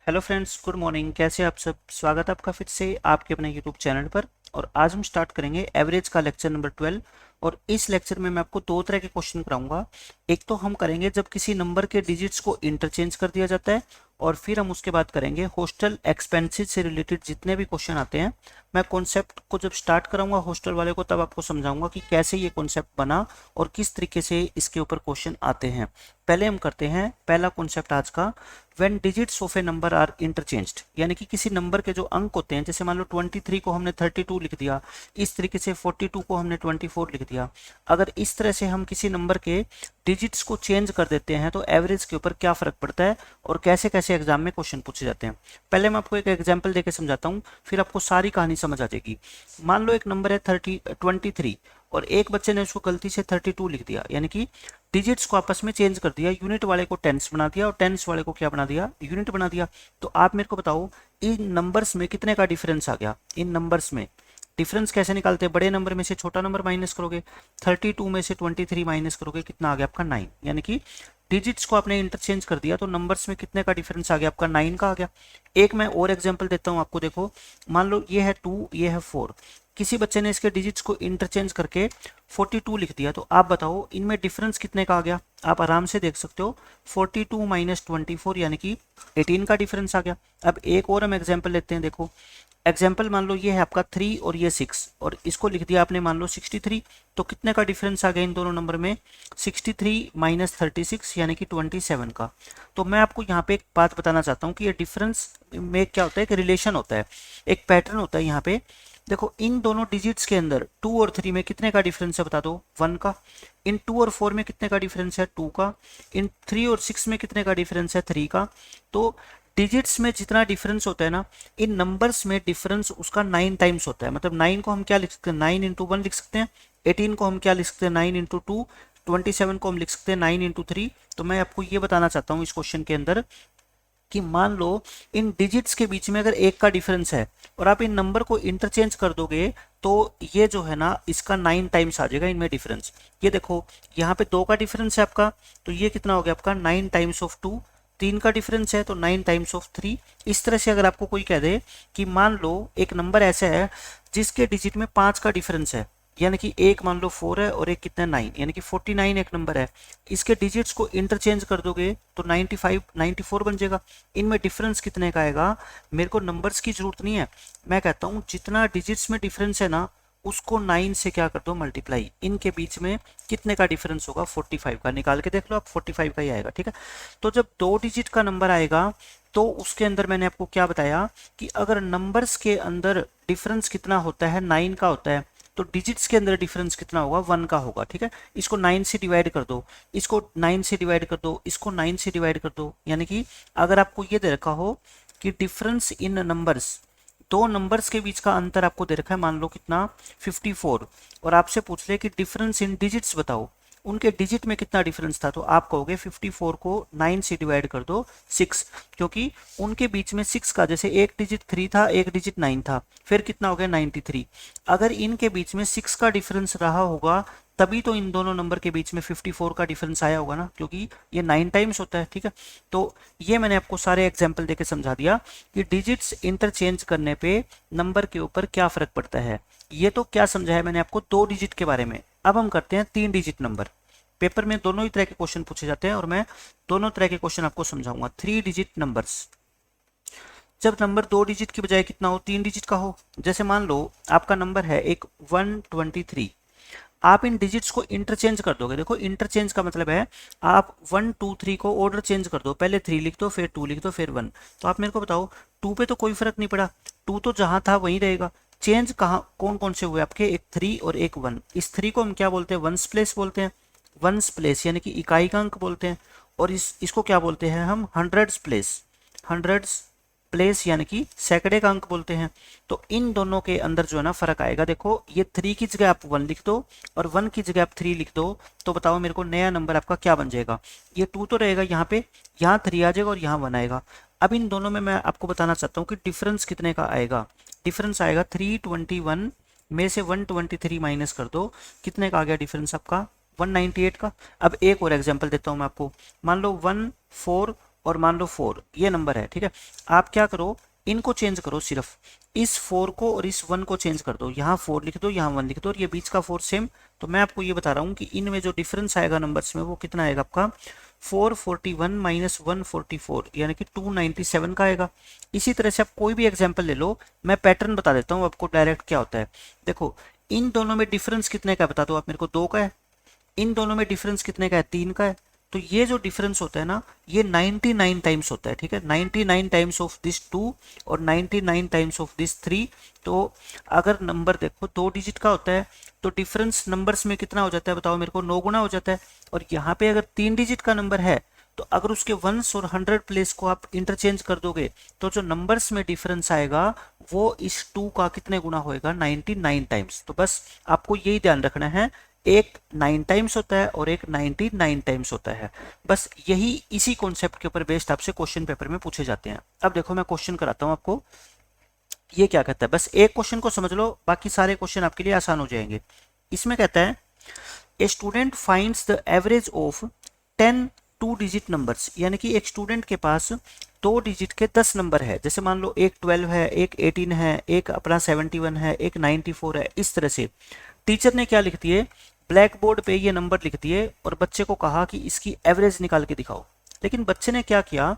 Hello friends, good morning. कैसे आप सब? स्वागत है आपका फिर से आपके अपने यूट्यूब चैनल पर। और आज हम स्टार्ट करेंगे एवरेज का लेक्चर नंबर 12। और इस लेक्चर में मैं आपको दो तरह के क्वेश्चन कराऊंगा। एक तो हम करेंगे जब किसी नंबर के डिजिट्स को इंटरचेंज कर दिया जाता है, और फिर हम उसके बाद करेंगे हॉस्टल एक्सपेंसेस से रिलेटेड जितने भी क्वेश्चन आते हैं। मैं कॉन्सेप्ट को जब स्टार्ट कराऊंगा हॉस्टल वाले को, तब आपको समझाऊंगा कि कैसे ये कॉन्सेप्ट बना और किस तरीके से इसके ऊपर क्वेश्चन आते हैं। पहले हम करते हैं पहला कॉन्सेप्ट आज का। When digits of a number are interchanged, यानी कि किसी नंबर के जो अंक होते हैं, जैसे मान लो 23 को हमने 32 लिख दिया, इस तरीके से 42 को हमने 24 लिख दिया। अगर इस तरह से हम किसी नंबर के डिजिट्स को चेंज कर देते हैं तो एवरेज के ऊपर क्या फर्क पड़ता है और कैसे कैसे एग्जाम में क्वेश्चन पूछे जाते हैं। पहले मैं आपको एक एग्जाम्पल देकर समझाता हूँ, फिर आपको सारी कहानी समझ आ जाएगी। मान लो एक नंबर है 23 और एक बच्चे ने उसको गलती से 32 लिख दिया, यानी कि डिजिट्स को आपस में चेंज कर दिया। यूनिट वाले को टेंस बना दिया और टेंस वाले को क्या बना दिया? यूनिट बना दिया। तो आप मेरे को बताओ इन नंबर्स में कितने का डिफरेंस आ गया? इन नंबर्स में डिफरेंस कैसे निकालते हैं? बड़े नंबर में से छोटा नंबर माइनस करोगे, 32 में से 23 माइनस करोगे, कितना आ गया आपका? 9। यानी कि डिजिट्स को आपने इंटरचेंज कर दिया तो नंबर्स में कितने का डिफरेंस आ गया आपका? 9 का आ गया। एक मैं और एग्जांपल देता हूं आपको। देखो, मान लो ये है 2, ये है 4। किसी बच्चे ने इसके डिजिट्स को इंटरचेंज करके 42 लिख दिया, तो आप बताओ इनमें डिफरेंस कितने का आ गया? आप आराम से देख सकते हो, 42 माइनस 24 यानी कि 18 का डिफरेंस आ गया। अब एक और हम एग्जाम्पल लेते हैं। देखो, एग्जाम्पल मान लो ये है आपका 3 और ये 6, और इसको लिख दिया आपने मान लो 63। तो कितने का डिफरेंस आ गया इन दोनों नंबर में? 63 माइनस 36 यानी कि 27 का। तो मैं आपको यहाँ पे एक बात बताना चाहता हूँ कि ये डिफरेंस में क्या होता है, एक रिलेशन होता है, एक पैटर्न होता है यहाँ पे। देखो, इन दोनों डिजिट्स के अंदर 2 और 3 में कितने का डिफरेंस है बता दो? 1 का। इन 2 और 4 में कितने का डिफरेंस है? 2 का। इन 3 और 6 में कितने का डिफरेंस है? 3 का। तो डिजिट्स में जितना डिफरेंस होता है ना, इन नंबर्स में डिफरेंस उसका 9 टाइम्स होता है। मतलब 9 को हम क्या लिख सकते हैं? 9 इंटू 1 लिख सकते हैं। 18 को हम क्या लिख सकते हैं? 9 इंटू 2। 27 को हम लिख सकते हैं 9 इंटू 3। तो मैं आपको ये बताना चाहता हूँ इस क्वेश्चन के अंदर कि मान लो इन डिजिट्स के बीच में अगर एक का डिफरेंस है और आप इन नंबर को इंटरचेंज कर दोगे, तो ये जो है ना इसका 9 टाइम्स आ जाएगा इनमें डिफरेंस। ये देखो, यहाँ पे 2 का डिफरेंस है आपका, तो ये कितना हो गया आपका? 9 टाइम्स ऑफ 2। 3 का डिफरेंस है तो 9 टाइम्स ऑफ 3। इस तरह से अगर आपको कोई कह दे कि मान लो एक नंबर ऐसा है जिसके डिजिट में 5 का डिफरेंस है, यानी कि एक मान लो 4 है और एक कितना 9, यानी कि 49 एक नंबर है। इसके डिजिट्स को इंटरचेंज कर दोगे तो 95 94 बन जाएगा। इनमें डिफरेंस कितने का आएगा? मेरे को नंबर्स की जरूरत नहीं है, मैं कहता हूँ जितना डिजिट्स में डिफरेंस है ना, उसको 9 से क्या कर दो? मल्टीप्लाई। इनके बीच में कितने का डिफरेंस होगा? 45 का। निकाल के देख लो आप, 45 का ही आएगा। ठीक है, तो जब 2 डिजिट का नंबर आएगा तो उसके अंदर मैंने आपको क्या बताया कि अगर नंबर्स के अंदर डिफरेंस कितना होता है? 9 का होता है, तो डिजिट्स के अंदर डिफरेंस कितना होगा? 1 का होगा। ठीक है, इसको 9 से डिवाइड कर दो, इसको 9 से डिवाइड कर दो, इसको 9 से डिवाइड कर दो। यानी कि अगर आपको ये दे रखा हो कि डिफरेंस इन नंबर्स, दो नंबर्स के बीच का अंतर आपको दे रखा है मान लो कितना? 54, और आपसे पूछ ले कि डिफरेंस इन डिजिट्स बताओ, उनके डिजिट में कितना डिफरेंस था, तो आप कहोगे 54 को 9 से डिवाइड कर दो 6, क्योंकि उनके बीच में 6 का, जैसे एक डिजिट 3 था, एक डिजिट 9 था, फिर कितना हो गया? 93। अगर इनके बीच में 6 का डिफरेंस रहा होगा तभी तो इन दोनों नंबर के बीच में 54 का डिफरेंस आया होगा ना, क्योंकि ये 9 टाइम्स होता है। ठीक है, तो ये मैंने आपको सारे एग्जाम्पल देके समझा दिया कि डिजिट्स इंटरचेंज करने पे नंबर के ऊपर क्या फर्क पड़ता है। ये तो क्या समझाया मैंने आपको 2 डिजिट के बारे में। अब हम करते हैं 3 डिजिट नंबर। पेपर में दोनों ही तरह के क्वेश्चन पूछे जाते हैं और मैं दोनों तरह के क्वेश्चन आपको समझाऊंगा। 3 डिजिट नंबर्स, जब नंबर 2 डिजिट की बजाय कितना हो? 3 डिजिट का हो। जैसे मान लो आपका नंबर है एक 123, आप इन डिजिट्स को इंटरचेंज कर दोगे। देखो, इंटरचेंज का मतलब है आप 1 2 3 को ऑर्डर चेंज कर दो, पहले 3 लिख दो, फिर 2 लिख दो, फिर 1। तो आप मेरे को बताओ 2 पे तो कोई फर्क नहीं पड़ा, 2 तो जहां था वहीं रहेगा। चेंज कहाँ कौन कौन से हुए आपके? एक 3 और एक 1। इस 3 को हम क्या बोलते हैं? वंस प्लेस बोलते हैं। वंस प्लेस यानी कि इकाई का अंक बोलते हैं। और इसको क्या बोलते हैं हम? Hundreds place. हंड्रेड्स प्लेस यानी कि सैकड़े का अंक बोलते हैं। तो इन दोनों के अंदर जो है ना फर्क आएगा। देखो, ये 3 की जगह आप 1 लिख दो और 1 की जगह आप 3 लिख दो, तो बताओ मेरे को नया नंबर आपका क्या बन जाएगा? ये 2 तो रहेगा यहाँ पे, यहाँ 3 आ जाएगा और यहाँ 1 आएगा। अब इन दोनों में मैं आपको बताना चाहता हूँ कि डिफरेंस कितने का आएगा। डिफरेंस आएगा 321 में से 123 माइनस कर दो, कितने का आ गया डिफरेंस आपका? 198 का। अब एक और एग्जांपल देता हूं मैं आपको। मान लो 1 4 और मान लो 4 ये नंबर है, ठीक है। आप क्या करो, इनको चेंज करो, सिर्फ इस 4 को और इस 1 को चेंज कर दो, यहाँ 4 लिख दो, यहाँ 1 लिख दो, और ये बीच का 4 सेम। तो मैं आपको ये बता रहा हूँ कि इनमें जो डिफरेंस आएगा नंबर्स में वो कितना आएगा आपका 441 माइनस 144 यानी कि 297 का आएगा। इसी तरह से आप कोई भी एग्जाम्पल ले लो, मैं पैटर्न बता देता हूँ आपको डायरेक्ट क्या होता है। देखो इन दोनों में डिफरेंस कितने का बता दो आप मेरे को, 2 का है। इन दोनों में डिफरेंस कितने का है, 3 का है। तो ये जो डिफरेंस होता है ना, ये 99 टाइम्स होता है, ठीक है। 99 टाइम्स ऑफ दिस 2 और 99 टाइम्स ऑफ दिस 3। तो अगर नंबर देखो 2 डिजिट का होता है तो डिफरेंस नंबर्स में कितना हो जाता है बताओ मेरे को, 9 गुना हो जाता है। और यहाँ पे अगर 3 डिजिट का नंबर है तो अगर उसके 1s और 100 प्लेस को आप इंटरचेंज कर दोगे तो जो नंबर्स में डिफरेंस आएगा वो इस 2 का कितने गुना होएगा, 99 टाइम्स। तो बस आपको यही ध्यान रखना है, एक 9 टाइम्स होता है और एक 99 टाइम्स होता है। बस यही इसी कॉन्सेप्ट के ऊपर बेस्ड आपसे क्वेश्चन पेपर में पूछे जाते हैं। अब देखो मैं क्वेश्चन कराता हूं आपको, ये क्या कहता है, बस एक क्वेश्चन को समझ लो, बाकी सारे क्वेश्चन आपके लिए आसान हो जाएंगे। इसमें कहता है a student finds the average of 10 2 digit numbers, यानी कि एक स्टूडेंट के पास 2 डिजिट के 10 नंबर है। जैसे मान लो एक 12 है, एक 18 है, एक अपना 71 है, एक 94 है। इस तरह से टीचर ने क्या लिख दिए, ब्लैक बोर्ड पे ये नंबर लिख दिए और बच्चे को कहा कि इसकी एवरेज निकाल के दिखाओ। लेकिन बच्चे ने क्या किया,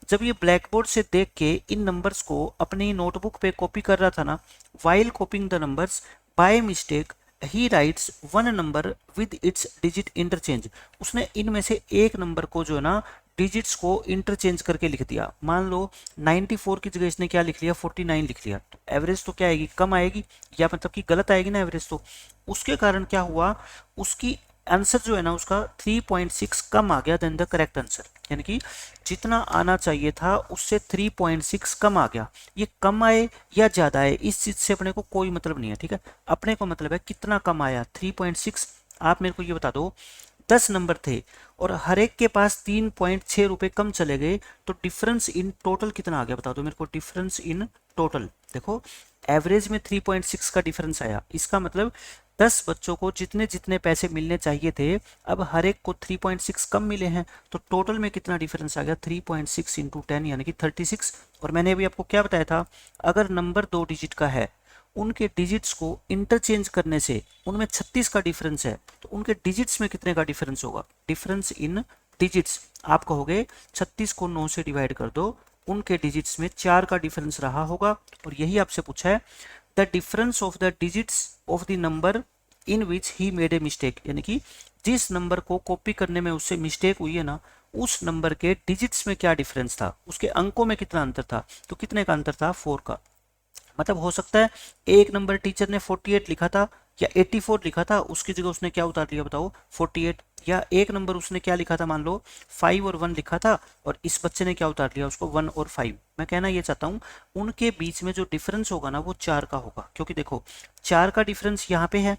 जब ये ब्लैक बोर्ड से देख के इन नंबर्स को अपनी नोटबुक पे कॉपी कर रहा था ना, while copying the numbers by mistake he rights one number with its digit interchange. उसने इनमें से एक नंबर को जो है ना डिजिट्स को इंटरचेंज करके लिख दिया। मान लो 94 की जगह इसने क्या लिख लिया, 49 लिख लिया। तो एवरेज तो क्या आएगी, कम आएगी, या मतलब कि गलत आएगी ना एवरेज। तो उसके कारण क्या हुआ, उसकी आंसर जो है ना उसका 3.6 कम आ गया देन द करेक्ट आंसर, यानी कि जितना आना चाहिए था उससे 3.6 कम आ गया। ये कम आए या ज्यादा आए इस चीज से अपने को कोई मतलब नहीं है, ठीक है। अपने को मतलब है कितना कम आया, 3.6। आप मेरे को ये बता दो 10 नंबर थे और हर एक के पास 3.6 रुपए कम चले गए, तो डिफरेंस इन टोटल कितना आ गया बता दो मेरे को, डिफरेंस इन टोटल। देखो एवरेज में 3.6 का डिफरेंस आया, इसका मतलब 10 बच्चों को जितने जितने पैसे मिलने चाहिए थे अब हर एक को 3.6 कम मिले हैं। तो टोटल में कितना डिफरेंस आ गया, 3.6 इंटू 10 यानी कि 36। और मैंने अभी आपको क्या बताया था, अगर नंबर 2 डिजिट का है उनके डिजिट्स को इंटरचेंज करने से उनमें 36 का डिफरेंस है, तो उनके डिजिट्स में कितने का डिफरेंस होगा, डिफरेंस इन डिजिट्स। आप कहोगे 36 को 9 से डिवाइड कर दो, उनके डिजिट्स में 4 का डिफरेंस रहा होगा। और यही आपसे पूछा है, the difference of the digits of the number in which he made a mistake, यानी कि जिस नंबर को कॉपी करने में उससे मिस्टेक हुई है ना, उस नंबर के डिजिट्स में क्या डिफरेंस था, उसके अंकों में कितना अंतर था। तो कितने का अंतर था, 4 का। मतलब हो सकता है एक नंबर टीचर ने 48 लिखा था या 84 लिखा था, उसकी जगह उसने क्या उतार लिया बताओ, 48। या एक नंबर उसने क्या लिखा था, मान लो 5 और 1 लिखा था और इस बच्चे ने क्या उतार लिया उसको, 1 और 5। मैं कहना ये चाहता हूँ उनके बीच में जो डिफरेंस होगा ना वो 4 का होगा, क्योंकि देखो 4 का डिफरेंस यहाँ पे है,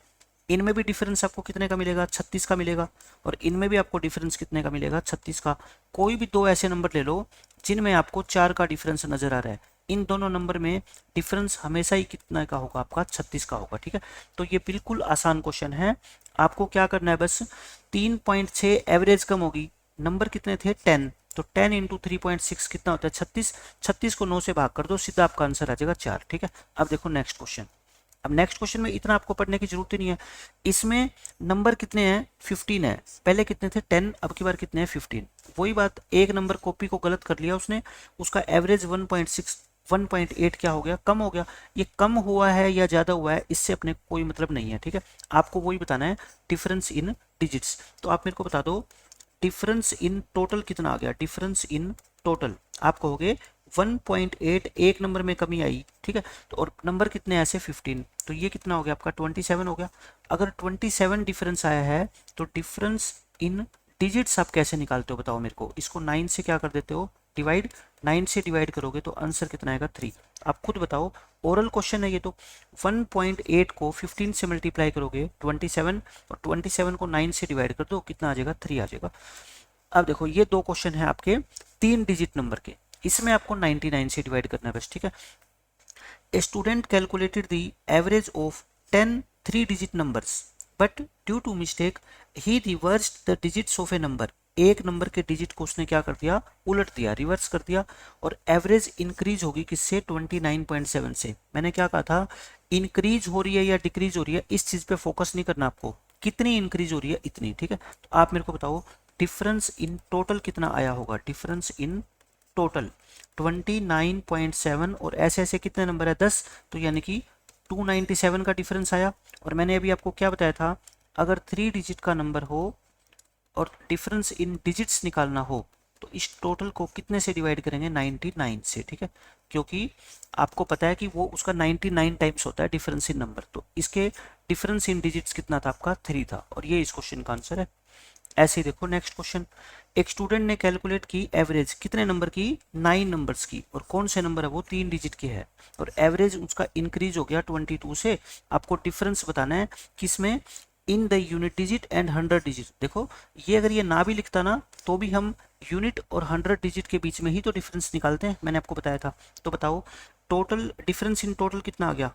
इनमें भी डिफरेंस आपको कितने का मिलेगा, 36 का मिलेगा, और इनमें भी आपको डिफरेंस कितने का मिलेगा, 36 का। कोई भी दो ऐसे नंबर ले लो जिनमें आपको 4 का डिफरेंस नजर आ रहा है, इन दोनों नंबर में डिफरेंस हमेशा ही कितना का होगा आपका, 36 का होगा, ठीक है। तो ये बिल्कुल आसान क्वेश्चन है, आपको क्या करना है बस 3.6 एवरेज कम होगी, नंबर कितने थे 10, तो 10 इंटू 3.6 कितना होता है 36, 36 को 9 से भाग कर दो, सीधा आपका आंसर आ जाएगा 4, ठीक है। अब देखो नेक्स्ट क्वेश्चन, अब नेक्स्ट क्वेश्चन में इतना आपको पढ़ने की जरूरत ही नहीं है। इसमें नंबर कितने हैं, 15 है, पहले कितने थे 10, अब की बार कितने हैं 15। वही बात, एक नंबर कॉपी को गलत कर लिया उसने, उसका एवरेज 1.6 1.8 क्या हो गया, कम हो गया। ये कम हुआ है या ज्यादा हुआ है इससे अपने कोई मतलब नहीं है, ठीक है। आपको वही बताना है डिफरेंस इन डिजिट्स। तो आप मेरे को बता दो डिफरेंस इन टोटल कितना आ गया, डिफरेंस इन टोटल आप कहोगे 1.8, एक नंबर में कमी आई, ठीक है। तो और नंबर कितने ऐसे 15, तो ये कितना हो गया आपका 27 हो गया। अगर 27 डिफरेंस आया है तो डिफरेंस इन डिजिट्स आप कैसे निकालते हो बताओ मेरे को, इसको 9 से क्या कर देते हो डिवाइड, 9 से डिवाइड करोगे तो आंसर कितना आएगा 3। आप खुद बताओ, ओरल क्वेश्चन है ये तो। 1.8 को 15 से मल्टीप्लाई करोगे 27, और 27 को 9 से डिवाइड कर दो, कितना आ जाएगा 3 आ जाएगा। अब देखो ये दो क्वेश्चन है आपके 3 डिजिट नंबर के, इसमें आपको 99 से डिवाइड करना है बस, ठीक है। A student calculated the average of 10 3 digit numbers but due to mistake he reversed the digits of a number एक नंबर के डिजिट को उसने क्या कर दिया, उलट दिया, रिवर्स कर दिया, और एवरेज इंक्रीज होगी किससे, 29.7 से। मैंने क्या कहा था, इंक्रीज हो रही है या डिक्रीज हो रही है, इस चीज पे फोकस नहीं करना आपको, कितनी इंक्रीज हो रही है इतनी, ठीक है। तो आप मेरे को बताओ डिफरेंस इन टोटल कितना आया होगा, डिफरेंस इन टोटल 29.7, और ऐसे ऐसे कितने नंबर है 10, तो यानी कि 297 का डिफरेंस आया। और मैंने अभी आपको क्या बताया था, अगर 3 डिजिट का नंबर हो और डिफरेंस इन डिजिट्स निकालना हो तो इस टोटल को कितने से डिवाइड करेंगे, 99 से, ठीक है। क्योंकि आपको पता है कि वो उसका 99 टाइम्स होता है डिफरेंस इन नंबर, तो इसके डिफरेंस इन डिजिट्स कितना था आपका, 3 था, और ये इस क्वेश्चन का आंसर है। ऐसे ही देखो नेक्स्ट क्वेश्चन, एक स्टूडेंट ने कैलकुलेट की एवरेज कितने नंबर की, 9 नंबर्स की, और कौन से नंबर है वो 3 डिजिट की है, और एवरेज उसका इंक्रीज हो गया 22 से। आपको डिफरेंस बताना है किसमें, in the unit digit and 100 digit. देखो ये अगर ये ना भी लिखता ना तो भी हम यूनिट और 100 डिजिट के बीच में ही तो डिफरेंस निकालते हैं, मैंने आपको बताया था। तो बताओ टोटल डिफरेंस इन टोटल कितना आ गया,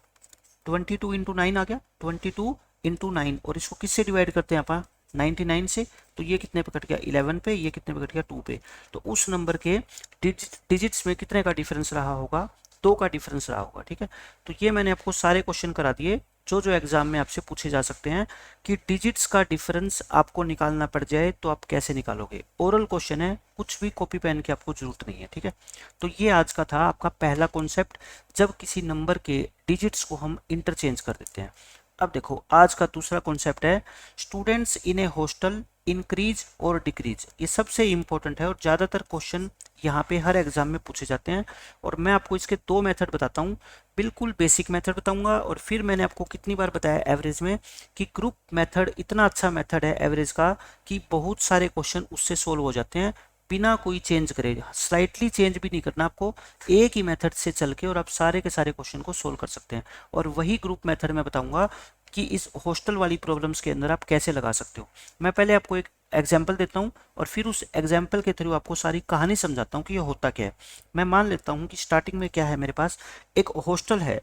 22 इंटू 9 आ गया, 22 इंटू 9, और इसको किससे डिवाइड करते हैं आप, 99 से, तो ये कितने पे कट गया, 11 पे, ये कितने पे कट गया, 2 पे। तो उस नंबर के डिजिट्स में कितने का डिफरेंस रहा होगा, 2 का डिफरेंस रहा होगा, ठीक है। तो ये मैंने आपको सारे क्वेश्चन करा दिए जो जो एग्जाम में आपसे पूछे जा सकते हैं कि डिजिट्स का डिफरेंस आपको निकालना पड़ जाए तो आप कैसे निकालोगे। ओरल क्वेश्चन है, कुछ भी कॉपी पेन की आपको जरूरत नहीं है, ठीक है। तो ये आज का था आपका पहला कॉन्सेप्ट, जब किसी नंबर के डिजिट्स को हम इंटरचेंज कर देते हैं। अब देखो आज का दूसरा कॉन्सेप्ट है students in A hostel increase और डिक्रीज। ये सबसे इंपॉर्टेंट है और ज़्यादातर क्वेश्चन यहाँ पे हर एग्जाम में पूछे जाते हैं, और मैं आपको इसके 2 मेथड बताता हूँ। बिल्कुल बेसिक मेथड बताऊंगा, और फिर मैंने आपको कितनी बार बताया एवरेज में कि ग्रुप मेथड इतना अच्छा मेथड है एवरेज का कि बहुत सारे क्वेश्चन उससे सोल्व हो जाते हैं बिना कोई चेंज करे, स्लाइटली चेंज भी नहीं करना आपको, एक ही मेथड से चल के और आप सारे के सारे क्वेश्चन को सोल्व कर सकते हैं। और वही ग्रुप मेथड मैं बताऊंगा कि इस हॉस्टल वाली प्रॉब्लम्स के अंदर आप कैसे लगा सकते हो। मैं पहले आपको एक एग्जाम्पल देता हूँ और फिर उस एग्जाम्पल के थ्रू आपको सारी कहानी समझाता हूँ कि ये होता क्या है। मैं मान लेता हूँ कि स्टार्टिंग में क्या है, मेरे पास एक हॉस्टल है,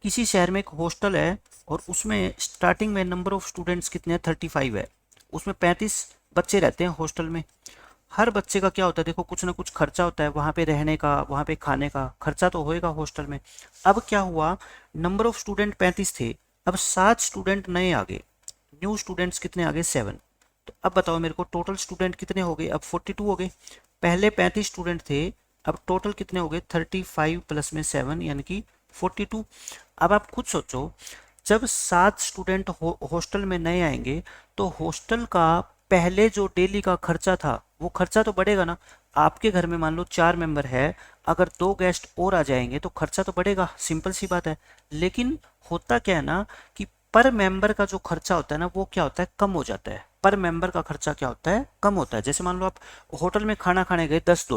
किसी शहर में एक हॉस्टल है, और उसमें स्टार्टिंग में नंबर ऑफ स्टूडेंट्स कितने हैं, 35 है। उसमें 35 बच्चे रहते हैं हॉस्टल में। हर बच्चे का क्या होता है, देखो कुछ ना कुछ खर्चा होता है, वहाँ पे रहने का, वहाँ पे खाने का खर्चा तो होएगा हॉस्टल में। अब क्या हुआ, नंबर ऑफ स्टूडेंट 35 थे, अब 7 स्टूडेंट नए आ गए, न्यू स्टूडेंट्स कितने आ गए, 7। तो अब बताओ मेरे को टोटल स्टूडेंट कितने हो गए, अब 42 हो गए। पहले 35 स्टूडेंट थे, अब टोटल कितने हो गए, 35 प्लस में 7 यानी कि 42। अब आप खुद सोचो, जब 7 स्टूडेंट हॉस्टल में नए आएंगे तो हॉस्टल का पहले जो डेली का खर्चा था वो खर्चा तो बढ़ेगा ना। आपके घर में मान लो 4 मेंबर है, अगर 2 गेस्ट और आ जाएंगे तो खर्चा तो बढ़ेगा, सिंपल सी बात है। लेकिन होता क्या है ना कि पर मेंबर का जो खर्चा होता है ना वो क्या होता है, कम हो जाता है। पर मेंबर का खर्चा क्या होता है, कम होता है। जैसे मान लो आप होटल में खाना खाने गए 10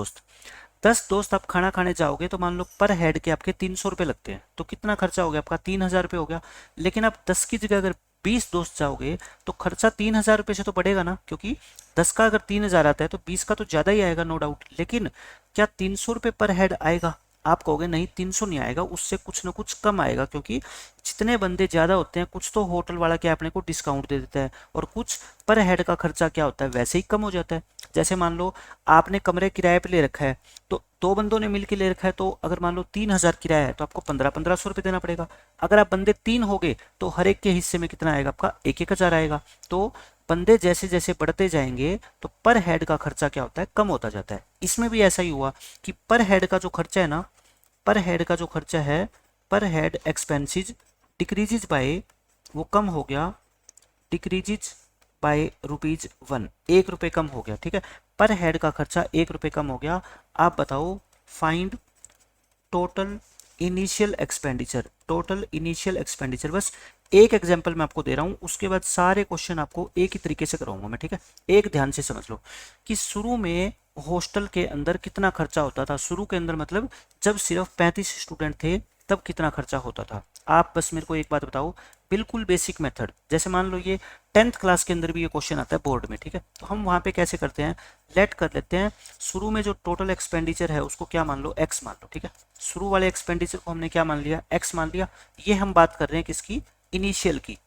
दोस्त आप खाना खाने जाओगे तो मान लो पर हेड के आपके 300 रुपये लगते हैं, तो कितना खर्चा हो गया आपका, 3000 रुपये हो गया। लेकिन आप 10 की जगह अगर 20 दोस्त जाओगे तो खर्चा 3000 रुपये से तो बढ़ेगा ना, क्योंकि 10 का अगर 3000 आता है तो 20 का तो ज़्यादा ही आएगा, नो डाउट। लेकिन क्या 300 रुपये पर हेड आएगा, आप कहोगे नहीं 300 नहीं आएगा, उससे कुछ ना कुछ कम आएगा, क्योंकि जितने बंदे ज़्यादा होते हैं कुछ तो होटल वाला क्या अपने को डिस्काउंट दे देता है, और कुछ पर हेड का खर्चा क्या होता है वैसे ही कम हो जाता है। जैसे मान लो आपने कमरे किराए पे ले रखा है, तो 2 बंदों ने मिलकर ले रखा है, तो अगर मान लो 3000 किराया है तो आपको 1500 रुपये देना पड़ेगा। अगर आप बंदे 3 हो गए तो हर एक के हिस्से में कितना आएगा, आपका 1000 आएगा। तो बंदे जैसे जैसे बढ़ते जाएंगे तो पर हेड का खर्चा क्या होता है, कम होता जाता है। इसमें भी ऐसा ही हुआ कि पर हेड का जो खर्चा है ना, पर हेड का जो खर्चा है, पर हेड एक्सपेंसेस डिक्रीजेज बाय, वो कम हो गया, डिक्रीजेज बाय ₹1, 1 रुपये कम हो गया, ठीक है। पर हेड का खर्चा 1 रुपये कम हो गया। आप बताओ find total initial expenditure, total initial expenditure. बस एक एग्जांपल मैं आपको दे रहा हूँ, उसके बाद सारे क्वेश्चन आपको एक ही तरीके से कराऊंगा मैं, ठीक है। एक ध्यान से समझ लो कि शुरू में हॉस्टल के अंदर कितना खर्चा होता था, शुरू के अंदर मतलब जब सिर्फ 35 स्टूडेंट थे तब कितना खर्चा होता था। आप बस मेरे को एक बात बताओ, बिल्कुल बेसिक मेथड, जैसे मान लो ये 10th क्लास के अंदर भी ये क्वेश्चन आता है बोर्ड में, ठीक है। तो हम वहाँ पे कैसे करते हैं, लेट कर लेते हैं शुरू में जो टोटल एक्सपेंडिचर है उसको क्या मान लो, एक्स मान लो, ठीक है। शुरू वाले एक्सपेंडिचर को हमने क्या मान लिया, एक्स मान लिया। ये हम बात कर रहे हैं किसकी, इनिशियल की,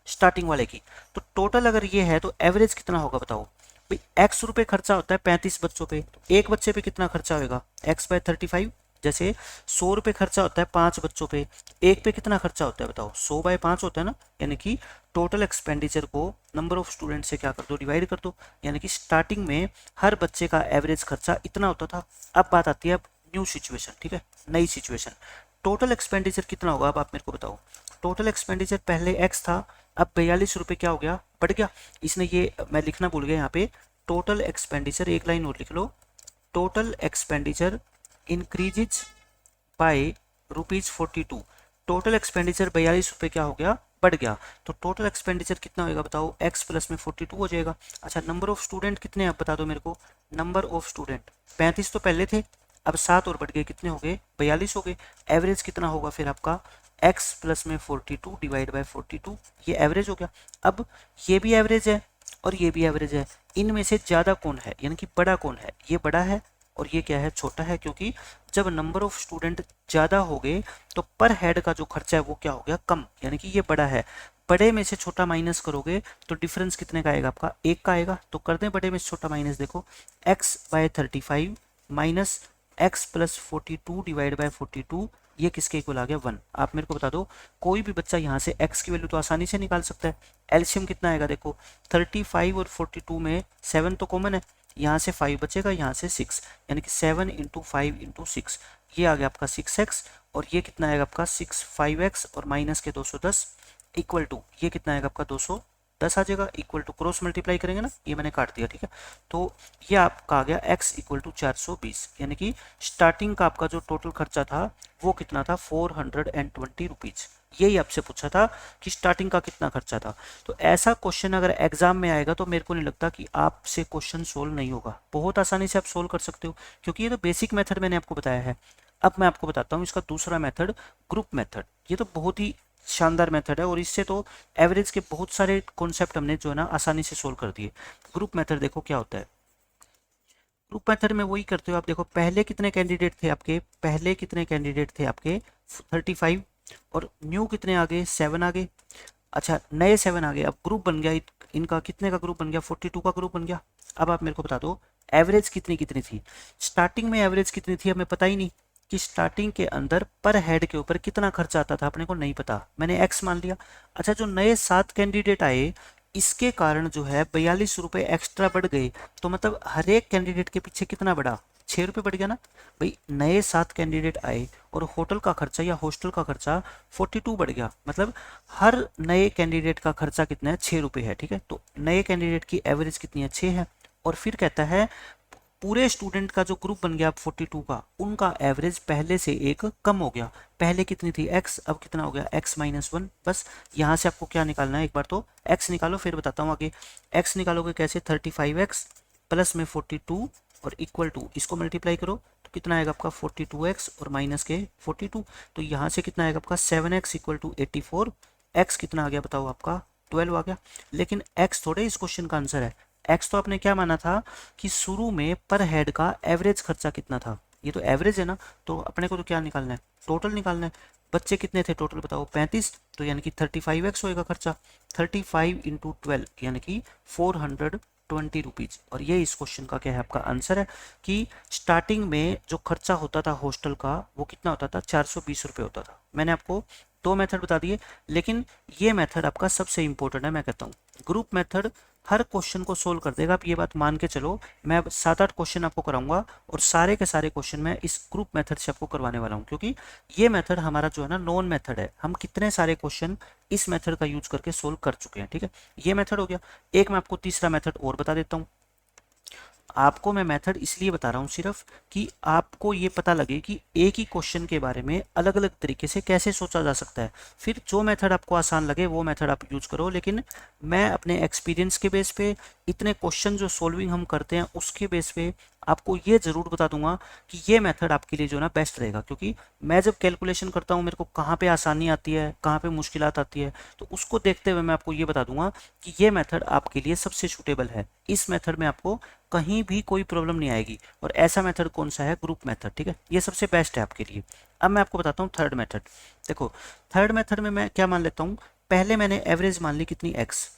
स्टार्टिंग वाले की। तो टोटल अगर ये है तो एवरेज कितना होगा बताओ। भाई एक्स रुपए खर्चा होता है 35 बच्चों पे, तो एक बच्चे पे कितना खर्चा होगा, एक्स बाय 35। जैसे 100 रुपये खर्चा होता है 5 बच्चों पे, एक पे कितना खर्चा होता है बताओ, 100/5 होता है ना, यानी कि टोटल एक्सपेंडिचर को नंबर ऑफ स्टूडेंट से क्या कर दो, डिवाइड कर दो। यानी कि स्टार्टिंग में हर बच्चे का एवरेज खर्चा इतना होता था। अब बात आती है अब न्यू सिचुएशन, ठीक है, नई सिचुएशन। टोटल एक्सपेंडिचर कितना होगा, अब आप मेरे को बताओ। टोटल एक्सपेंडिचर पहले एक्स था, अब 42 रुपये क्या हो गया, बढ़ गया। इसने ये मैं लिखना भूल गया यहाँ पे, टोटल एक्सपेंडिचर, एक लाइन और लिख लो, total expenditure increases by ₹42। Total expenditure 42 रुपये क्या हो गया, बढ़ गया। तो टोटल एक्सपेंडिचर कितना होगा बताओ, एक्स प्लस में 42 हो जाएगा। अच्छा, नंबर ऑफ स्टूडेंट कितने हैं आप बता दो मेरे को। नंबर ऑफ स्टूडेंट 35 तो पहले थे, अब 7 और बढ़ गए, कितने हो गए, 42 हो गए। एवरेज कितना होगा फिर आपका, x प्लस में 42 डिवाइड बाय 42, ये एवरेज हो गया। अब ये भी एवरेज है और ये भी एवरेज है, इनमें से ज़्यादा कौन है, यानी कि बड़ा कौन है, ये बड़ा है और ये क्या है, छोटा है। क्योंकि जब नंबर ऑफ स्टूडेंट ज़्यादा हो गए तो पर हेड का जो खर्चा है वो क्या हो गया, कम, यानी कि ये बड़ा है। बड़े में से छोटा माइनस करोगे तो डिफरेंस कितने का आएगा आपका, एक का आएगा। तो कर दें बड़े में से छोटा माइनस, देखो x/35 minus x plus 42 divide by 42, ये किसके इक्वल आ गया, 1। आप मेरे को बता दो, कोई भी बच्चा यहाँ से x की वैल्यू तो आसानी से निकाल सकता है। एलसीएम कितना आएगा देखो, 35 और 42 में 7 तो कॉमन है, यहाँ से 5 बचेगा, यहाँ से 6, यानी कि 7 इंटू 5 इंटू 6, ये आ गया आपका 6x। और ये कितना आएगा आपका 5x और माइनस के 210 इक्वल टू, ये कितना आएगा आपका 210 आ जाएगा, इक्वल टू क्रॉस मल्टीप्लाई करेंगे ना, ये मैंने काट दिया, ठीक है। तो ये आपका आ गया x इक्वल टू 420, यानी कि स्टार्टिंग का आपका जो टोटल खर्चा था वो कितना था, 420 रुपीज़। यही आपसे पूछा था कि स्टार्टिंग का कितना खर्चा था। तो ऐसा क्वेश्चन अगर एग्जाम में आएगा तो मेरे को नहीं लगता कि आपसे क्वेश्चन सोल्व नहीं होगा, बहुत आसानी से आप सोल्व कर सकते हो, क्योंकि ये तो बेसिक मेथड मैंने आपको बताया है। अब मैं आपको बताता हूँ इसका दूसरा मेथड, ग्रुप मेथड। ये तो बहुत ही शानदार मेथड है और इससे तो एवरेज के बहुत सारे कॉन्सेप्ट हमने जो है ना आसानी से सोल्व कर दिए। ग्रुप मेथड देखो क्या होता है, ग्रुप मेथड में वही करते हो आप। देखो पहले कितने कैंडिडेट थे आपके, पहले कितने कैंडिडेट थे आपके 35, और न्यू कितने आ गए, 7 आ गए। अच्छा, नए 7 आ गए, अब ग्रुप बन गया इनका, कितने का ग्रुप बन गया, 42 का ग्रुप बन गया। अब आप मेरे को बता दो एवरेज कितनी कितनी थी, स्टार्टिंग में एवरेज कितनी थी हमें पता ही नहीं कि स्टार्टिंग के अंदर पर हेड के ऊपर कितना खर्चा आता था, अपने को नहीं पता, मैंने एक्स मान लिया। अच्छा, जो नए 7 कैंडिडेट आए इसके कारण जो है 42 रुपये एक्स्ट्रा बढ़ गए, तो मतलब हर एक कैंडिडेट के पीछे कितना बढ़ा, 6 रुपये बढ़ गया ना भाई। नए 7 कैंडिडेट आए और होटल का खर्चा या हॉस्टल का खर्चा 42 बढ़ गया, मतलब हर नए कैंडिडेट का खर्चा कितना है, 6 रुपये है, ठीक है। तो नए कैंडिडेट की एवरेज कितनी है, 6 है। और फिर कहता है पूरे स्टूडेंट का जो ग्रुप बन गया 42 का, उनका एवरेज पहले से एक कम हो गया। पहले कितनी थी x, अब कितना हो गया x-1। बस यहाँ से आपको क्या निकालना है, एक बार तो x निकालो फिर बताता हूँ आगे। x निकालोगे कैसे, 35x प्लस में 42 और इक्वल टू, इसको मल्टीप्लाई करो तो कितना आएगा आपका 42x और माइनस के 42, तो यहाँ से कितना आएगा आपका 7x इक्वल टू 84। x कितना आ गया बताओ आपका 12 आ गया। लेकिन x थोड़े इस क्वेश्चन का आंसर है, एक्स तो आपने क्या माना था कि शुरू में पर हेड का एवरेज खर्चा कितना था, ये तो एवरेज है ना, तो अपने को तो क्या निकालना है, टोटल निकालना है। बच्चे कितने थे टोटल बताओ, 35, तो यानी कि 35x होएगा खर्चा, 35 इंटू 12 यानी कि 420 रुपीज़। और ये इस क्वेश्चन का क्या है आपका आंसर है कि स्टार्टिंग में जो खर्चा होता था हॉस्टल का वो कितना होता था, 420 रुपये होता था। मैंने आपको 2 मेथड बता दिए, लेकिन ये मेथड आपका सबसे इंपॉर्टेंट है। मैं कहता हूँ ग्रुप मेथड हर क्वेश्चन को सोल्व कर देगा, आप ये बात मान के चलो। मैं अब 7-8 क्वेश्चन आपको कराऊंगा और सारे के सारे क्वेश्चन मैं इस ग्रुप मेथड से आपको करवाने वाला हूँ, क्योंकि ये मेथड हमारा जो है ना नॉन मेथड है, हम कितने सारे क्वेश्चन इस मेथड का यूज करके सोल्व कर चुके हैं, ठीक है। ये मेथड हो गया। एक मैं आपको तीसरा मेथड और बता देता हूँ। आपको मैं मेथड इसलिए बता रहा हूँ सिर्फ कि आपको ये पता लगे कि एक ही क्वेश्चन के बारे में अलग अलग तरीके से कैसे सोचा जा सकता है। फिर जो मेथड आपको आसान लगे वो मेथड आप यूज करो, लेकिन मैं अपने एक्सपीरियंस के बेस पे, इतने क्वेश्चन जो सोल्विंग हम करते हैं उसके बेस पे आपको ये ज़रूर बता दूंगा कि ये मेथड आपके लिए जो है ना बेस्ट रहेगा। क्योंकि मैं जब कैलकुलेशन करता हूँ मेरे को कहाँ पे आसानी आती है, कहाँ पे मुश्किलात आती है, तो उसको देखते हुए मैं आपको ये बता दूंगा कि ये मेथड आपके लिए सबसे सूटेबल है। इस मेथड में आपको कहीं भी कोई प्रॉब्लम नहीं आएगी। और ऐसा मेथड कौन सा है, ग्रुप मेथड, ठीक है। ये सबसे बेस्ट है आपके लिए। अब मैं आपको बताता हूँ थर्ड मेथड। देखो थर्ड मेथड में मैं क्या मान लेता हूँ, पहले मैंने एवरेज मान ली कितनी, एक्स।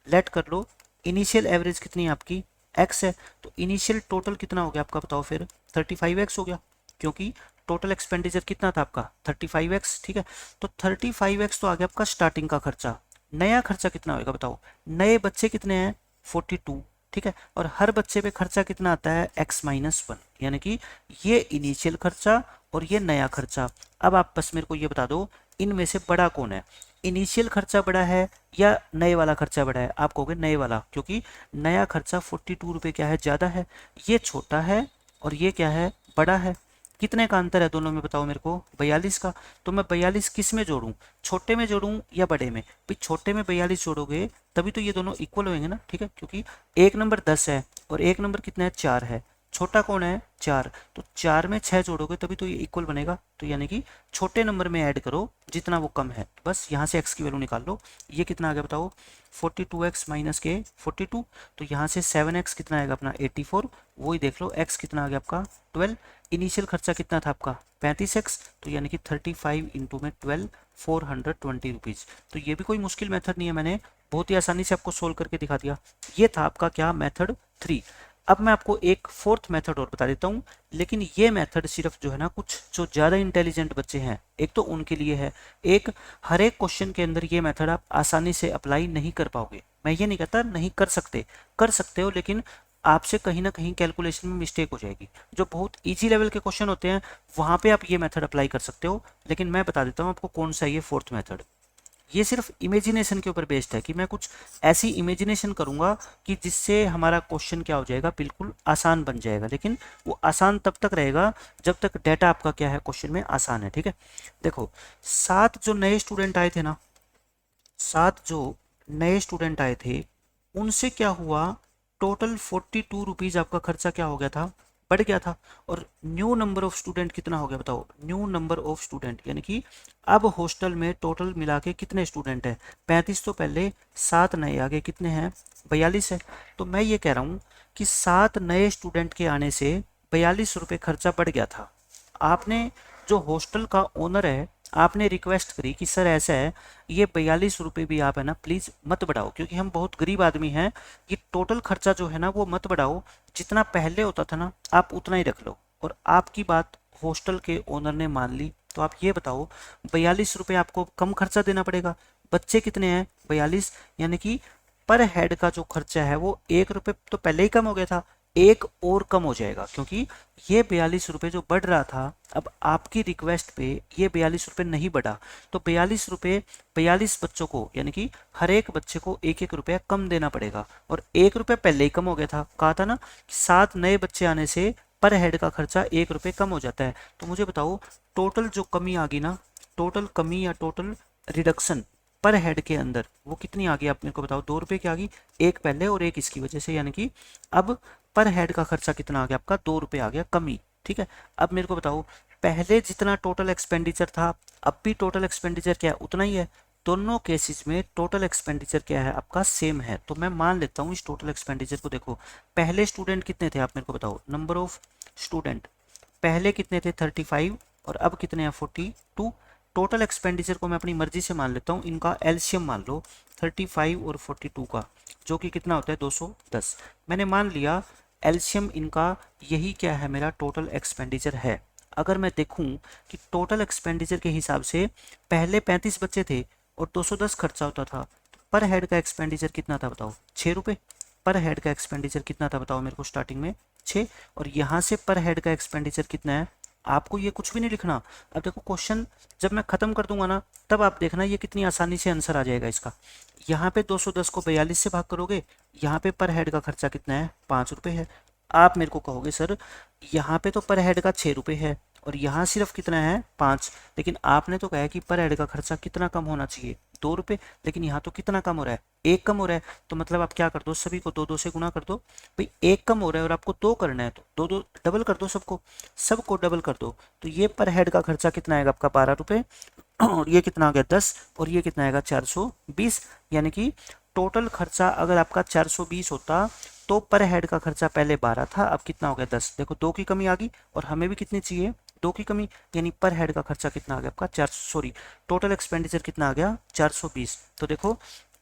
लेट कर लो इनिशियल एवरेज कितनी है आपकी x है, तो इनिशियल टोटल कितना हो गया आपका बताओ फिर 35x हो गया, क्योंकि टोटल एक्सपेंडिचर कितना था आपका 35x। ठीक है, तो 35x तो आ गया आपका स्टार्टिंग का खर्चा। नया खर्चा कितना होगा बताओ, नए बच्चे कितने हैं 42। ठीक है, और हर बच्चे पे खर्चा कितना आता है x-1, यानी कि ये इनिशियल खर्चा और ये नया खर्चा। अब आप बस मेरे को ये बता दो इनमें से बड़ा कौन है, इनिशियल खर्चा बड़ा है या नए वाला खर्चा बड़ा है। आप कहोगे नए वाला, क्योंकि नया खर्चा 42 रुपये क्या है ज़्यादा है, ये छोटा है और ये क्या है बड़ा है। कितने का अंतर है दोनों में बताओ मेरे को, 42 का। तो मैं 42 किस में जोड़ूं, छोटे में जोड़ूं या बड़े में? भाई छोटे में 42 जोड़ोगे तभी तो ये दोनों इक्वल होंगे ना। ठीक है, क्योंकि एक नंबर 10 है और एक नंबर कितना है 4 है, छोटा कौन है 4, तो 4 में 6 जोड़ोगे तभी तो ये इक्वल बनेगा। तो यानी कि छोटे नंबर में ऐड करो जितना वो कम है, बस यहाँ से x की वैल्यू निकाल लो। ये कितना आ गया बताओ 42x माइनस के 42, तो यहाँ से 7x कितना आएगा अपना 84, वही देख लो x कितना आ गया आपका 12। इनिशियल खर्चा कितना था आपका 35x, तो यानी कि 35 इंटू में 12 420 रुपीज़। तो ये भी कोई मुश्किल मेथड नहीं है, मैंने बहुत ही आसानी से आपको सोल्व करके दिखा दिया। ये था आपका क्या मेथड 3। अब मैं आपको एक फोर्थ मेथड और बता देता हूँ, लेकिन ये मेथड सिर्फ जो है ना कुछ जो ज़्यादा इंटेलिजेंट बच्चे हैं एक तो उनके लिए है, एक हर एक क्वेश्चन के अंदर ये मेथड आप आसानी से अप्लाई नहीं कर पाओगे। मैं ये नहीं कहता नहीं कर सकते, कर सकते हो, लेकिन आपसे कहीं ना कहीं कैलकुलेशन में मिस्टेक हो जाएगी। जो बहुत इजी लेवल के क्वेश्चन होते हैं वहाँ पे आप ये मेथड अप्लाई कर सकते हो, लेकिन मैं बता देता हूँ आपको कौन सा है ये फोर्थ मेथड। ये सिर्फ इमेजिनेशन के ऊपर बेस्ड है कि मैं कुछ ऐसी इमेजिनेशन करूंगा कि जिससे हमारा क्वेश्चन क्या हो जाएगा बिल्कुल आसान बन जाएगा, लेकिन वो आसान तब तक रहेगा जब तक डाटा आपका क्या है क्वेश्चन में आसान है। ठीक है, देखो 7 जो नए स्टूडेंट आए थे ना, 7 जो नए स्टूडेंट आए थे उनसे क्या हुआ, टोटल 42 रुपीज़ आपका खर्चा क्या हो गया था, बढ़ गया था। और न्यू नंबर ऑफ स्टूडेंट कितना हो गया बताओ, न्यू नंबर ऑफ स्टूडेंट यानी कि अब हॉस्टल में टोटल मिला के कितने स्टूडेंट हैं 35, तो पहले 7 नए आगे कितने हैं 42 है। तो मैं ये कह रहा हूँ कि 7 नए स्टूडेंट के आने से 42 रुपये खर्चा बढ़ गया था। आपने जो हॉस्टल का ओनर है आपने रिक्वेस्ट करी कि सर ऐसा है ये 42 रुपये भी आप है ना प्लीज़ मत बढ़ाओ, क्योंकि हम बहुत गरीब आदमी हैं, ये टोटल खर्चा जो है ना वो मत बढ़ाओ, जितना पहले होता था ना आप उतना ही रख लो। और आपकी बात हॉस्टल के ओनर ने मान ली। तो आप ये बताओ 42 रुपये आपको कम खर्चा देना पड़ेगा, बच्चे कितने हैं 42, यानी कि पर हेड का जो खर्चा है वो 1 रुपये तो पहले ही कम हो गया था, एक और कम हो जाएगा, क्योंकि ये 42 रुपये जो बढ़ रहा था अब आपकी रिक्वेस्ट पे ये 42 रुपये नहीं बढ़ा, तो 42 रुपये 42 बच्चों को यानी कि हर एक बच्चे को 1-1 रुपया कम देना पड़ेगा। और 1 रुपये पहले ही कम हो गया था, कहा था ना कि 7 नए बच्चे आने से पर हेड का खर्चा 1 रुपये कम हो जाता है। तो मुझे बताओ टोटल जो कमी आ गई ना, टोटल कमी या टोटल रिडक्शन पर हेड के अंदर वो कितनी आ गई आप मेरे को बताओ, 2 रुपये की आ गई, एक पहले और एक इसकी वजह से, यानी कि अब पर हेड का खर्चा कितना आ गया आपका 2 रुपये आ गया कमी। ठीक है, अब मेरे को बताओ पहले जितना टोटल एक्सपेंडिचर था अब भी टोटल एक्सपेंडिचर क्या है उतना ही है, दोनों केसेस में टोटल एक्सपेंडिचर क्या है आपका सेम है। तो मैं मान लेता हूँ इस टोटल एक्सपेंडिचर को, देखो पहले स्टूडेंट कितने थे आप मेरे को बताओ, नंबर ऑफ स्टूडेंट पहले कितने थे 35 और अब कितने हैं 42। टोटल एक्सपेंडिचर को मैं अपनी मर्जी से मान लेता हूँ, इनका एलसीएम मान लो 35 और 42 का, जो कि कितना होता है 210। मैंने मान लिया एलसीएम इनका यही क्या है मेरा टोटल एक्सपेंडिचर है। अगर मैं देखूं कि टोटल एक्सपेंडिचर के हिसाब से पहले 35 बच्चे थे और 210 खर्चा होता था, पर हेड का एक्सपेंडिचर कितना था बताओ 6 रुपये। पर हेड का एक्सपेंडिचर कितना था बताओ मेरे को स्टार्टिंग में 6, और यहाँ से पर हेड का एक्सपेंडिचर कितना है, आपको ये कुछ भी नहीं लिखना। अब देखो क्वेश्चन जब मैं खत्म कर दूंगा ना तब आप देखना ये कितनी आसानी से आंसर आ जाएगा इसका। यहाँ पे 210 को 42 से भाग करोगे, यहाँ पे पर हेड का खर्चा कितना है 5 रुपये है। आप मेरे को कहोगे सर यहाँ पे तो पर हेड का 6 रुपये है और यहाँ सिर्फ कितना है 5, लेकिन आपने तो कहा है कि पर हेड का खर्चा कितना कम होना चाहिए 2 रुपये, लेकिन यहाँ तो कितना कम हो रहा है 1 कम हो रहा है। तो मतलब आप क्या कर दो सभी को 2-2 से गुना कर दो, भाई 1 कम हो रहा है और आपको 2 करना है तो 2-2 डबल कर दो, सबको डबल कर दो। तो ये पर हेड का खर्चा कितना आएगा आपका 12 रुपये और ये कितना आ गया 10 और ये कितना आएगा 420, यानी कि टोटल खर्चा अगर आपका 420 होता तो पर हेड का खर्चा पहले 12 था, अब कितना हो गया 10। देखो 2 की कमी आ गई और हमें भी कितनी चाहिए 2 की कमी, यानी पर हेड का खर्चा कितना आ गया आपका टोटल एक्सपेंडिचर कितना आ गया 420। तो देखो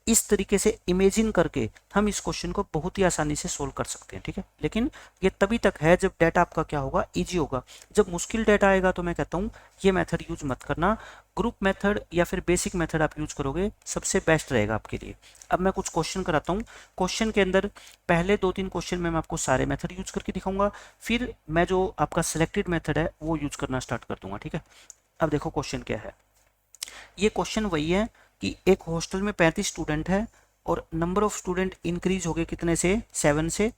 इस तरीके से इमेजिन करके हम इस क्वेश्चन को बहुत ही आसानी से सोल्व कर सकते हैं, ठीक है। लेकिन ये तभी तक है जब डाटा आपका क्या होगा, इजी होगा। जब मुश्किल डाटा आएगा तो मैं कहता हूँ ये मेथड यूज मत करना, ग्रुप मेथड या फिर बेसिक मेथड आप यूज करोगे सबसे बेस्ट रहेगा आपके लिए। अब मैं कुछ क्वेश्चन कराता हूँ। क्वेश्चन के अंदर पहले 2-3 क्वेश्चन में मैं आपको सारे मेथड यूज करके दिखाऊंगा, फिर मैं जो आपका सिलेक्टेड मेथड है वो यूज करना स्टार्ट कर दूंगा, ठीक है। अब देखो क्वेश्चन क्या है। ये क्वेश्चन वही है कि एक हॉस्टल में 35 स्टूडेंट है और नंबर ऑफ स्टूडेंट इंक्रीज हो गए कितने से, 7 से।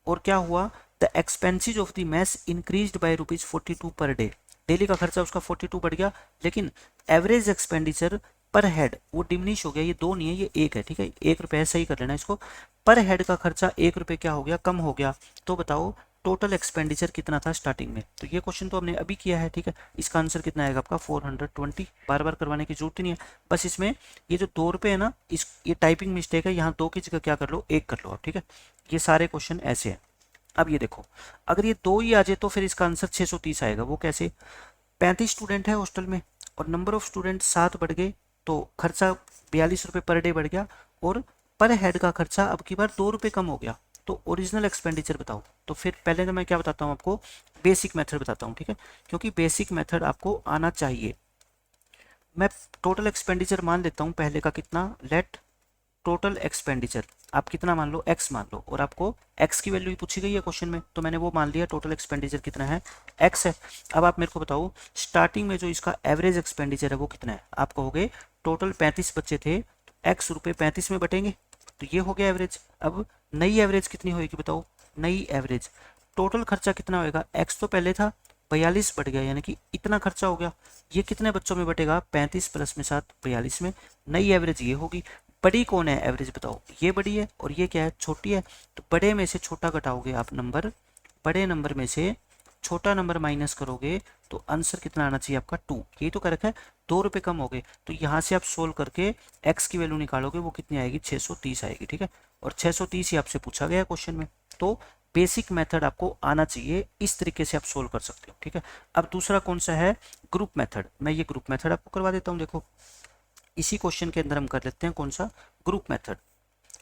और क्या हुआ, the expenses of the mess increased by ₹42 per day. Daily का खर्चा उसका 42 बढ़ गया, लेकिन एवरेज एक्सपेंडिचर पर हेड वो डिमिनिश हो गया। ये 2 नहीं है, ये 1 है, ठीक है। ₹1 सही कर लेना इसको। पर हेड का खर्चा ₹1 क्या हो गया, कम हो गया। तो बताओ टोटल एक्सपेंडिचर कितना था स्टार्टिंग में। तो ये क्वेश्चन तो हमने अभी किया है, ठीक है। इसका आंसर कितना आएगा आपका 420। बार बार करवाने की जरूरत ही नहीं है। बस इसमें ये जो ₹2 है ना, इस ये टाइपिंग मिस्टेक है, यहाँ 2 की जगह क्या कर लो, 1 कर लो आप, ठीक है। ये सारे क्वेश्चन ऐसे हैं। अब ये देखो, अगर ये 2 ही आ जाए तो फिर इसका आंसर 630 आएगा। वो कैसे, 35 स्टूडेंट है हॉस्टल में और नंबर ऑफ स्टूडेंट 7 बढ़ गए तो खर्चा ₹42 पर डे बढ़ गया, और पर हेड का खर्चा अब की बार ₹2 कम हो गया। तो ओरिजिनल एक्सपेंडिचर बताओ। तो फिर पहले तो मैं क्या बताता हूँ आपको, बेसिक मेथड बताता हूँ, ठीक है। क्योंकि बेसिक मेथड आपको आना चाहिए। मैं टोटल एक्सपेंडिचर मान लेता हूँ पहले का कितना, लेट टोटल एक्सपेंडिचर आप कितना मान लो, x मान लो, और आपको x की वैल्यू ही पूछी गई है क्वेश्चन में, तो मैंने वो मान लिया। टोटल एक्सपेंडिचर कितना है, x है। अब आप मेरे को बताओ स्टार्टिंग में जो इसका एवरेज एक्सपेंडिचर है वो कितना है। आप कहोगे टोटल 35 बच्चे थे, तो x रुपये 35 में बटेंगे, तो ये हो गया एवरेज। अब नई एवरेज कितनी होगी बताओ, नई एवरेज टोटल खर्चा कितना होएगा, x तो पहले था 42 बढ़ गया, यानी कि इतना खर्चा हो गया। ये कितने बच्चों में बटेगा, 35 प्लस में 7, 42 में। नई एवरेज ये होगी। बड़ी कौन है एवरेज बताओ, ये बड़ी है और ये क्या है, छोटी है। तो बड़े में से छोटा घटाओगे आप नंबर, बड़े नंबर में से छोटा नंबर माइनस करोगे तो आंसर कितना आना चाहिए आपका 2। यही तो कर रखा है, ₹2 कम हो गए। तो यहाँ से आप सोल्व करके x की वैल्यू निकालोगे, वो कितनी आएगी, 630 आएगी, ठीक है। और 630 ही आपसे पूछा गया क्वेश्चन में। तो बेसिक मेथड आपको आना चाहिए, इस तरीके से आप सोल्व कर सकते हो, ठीक है। अब दूसरा कौन सा है, ग्रुप मेथड। मैं ये ग्रुप मेथड आपको करवा देता हूँ। देखो इसी क्वेश्चन के अंदर हम कर लेते हैं कौन सा, ग्रुप मेथड।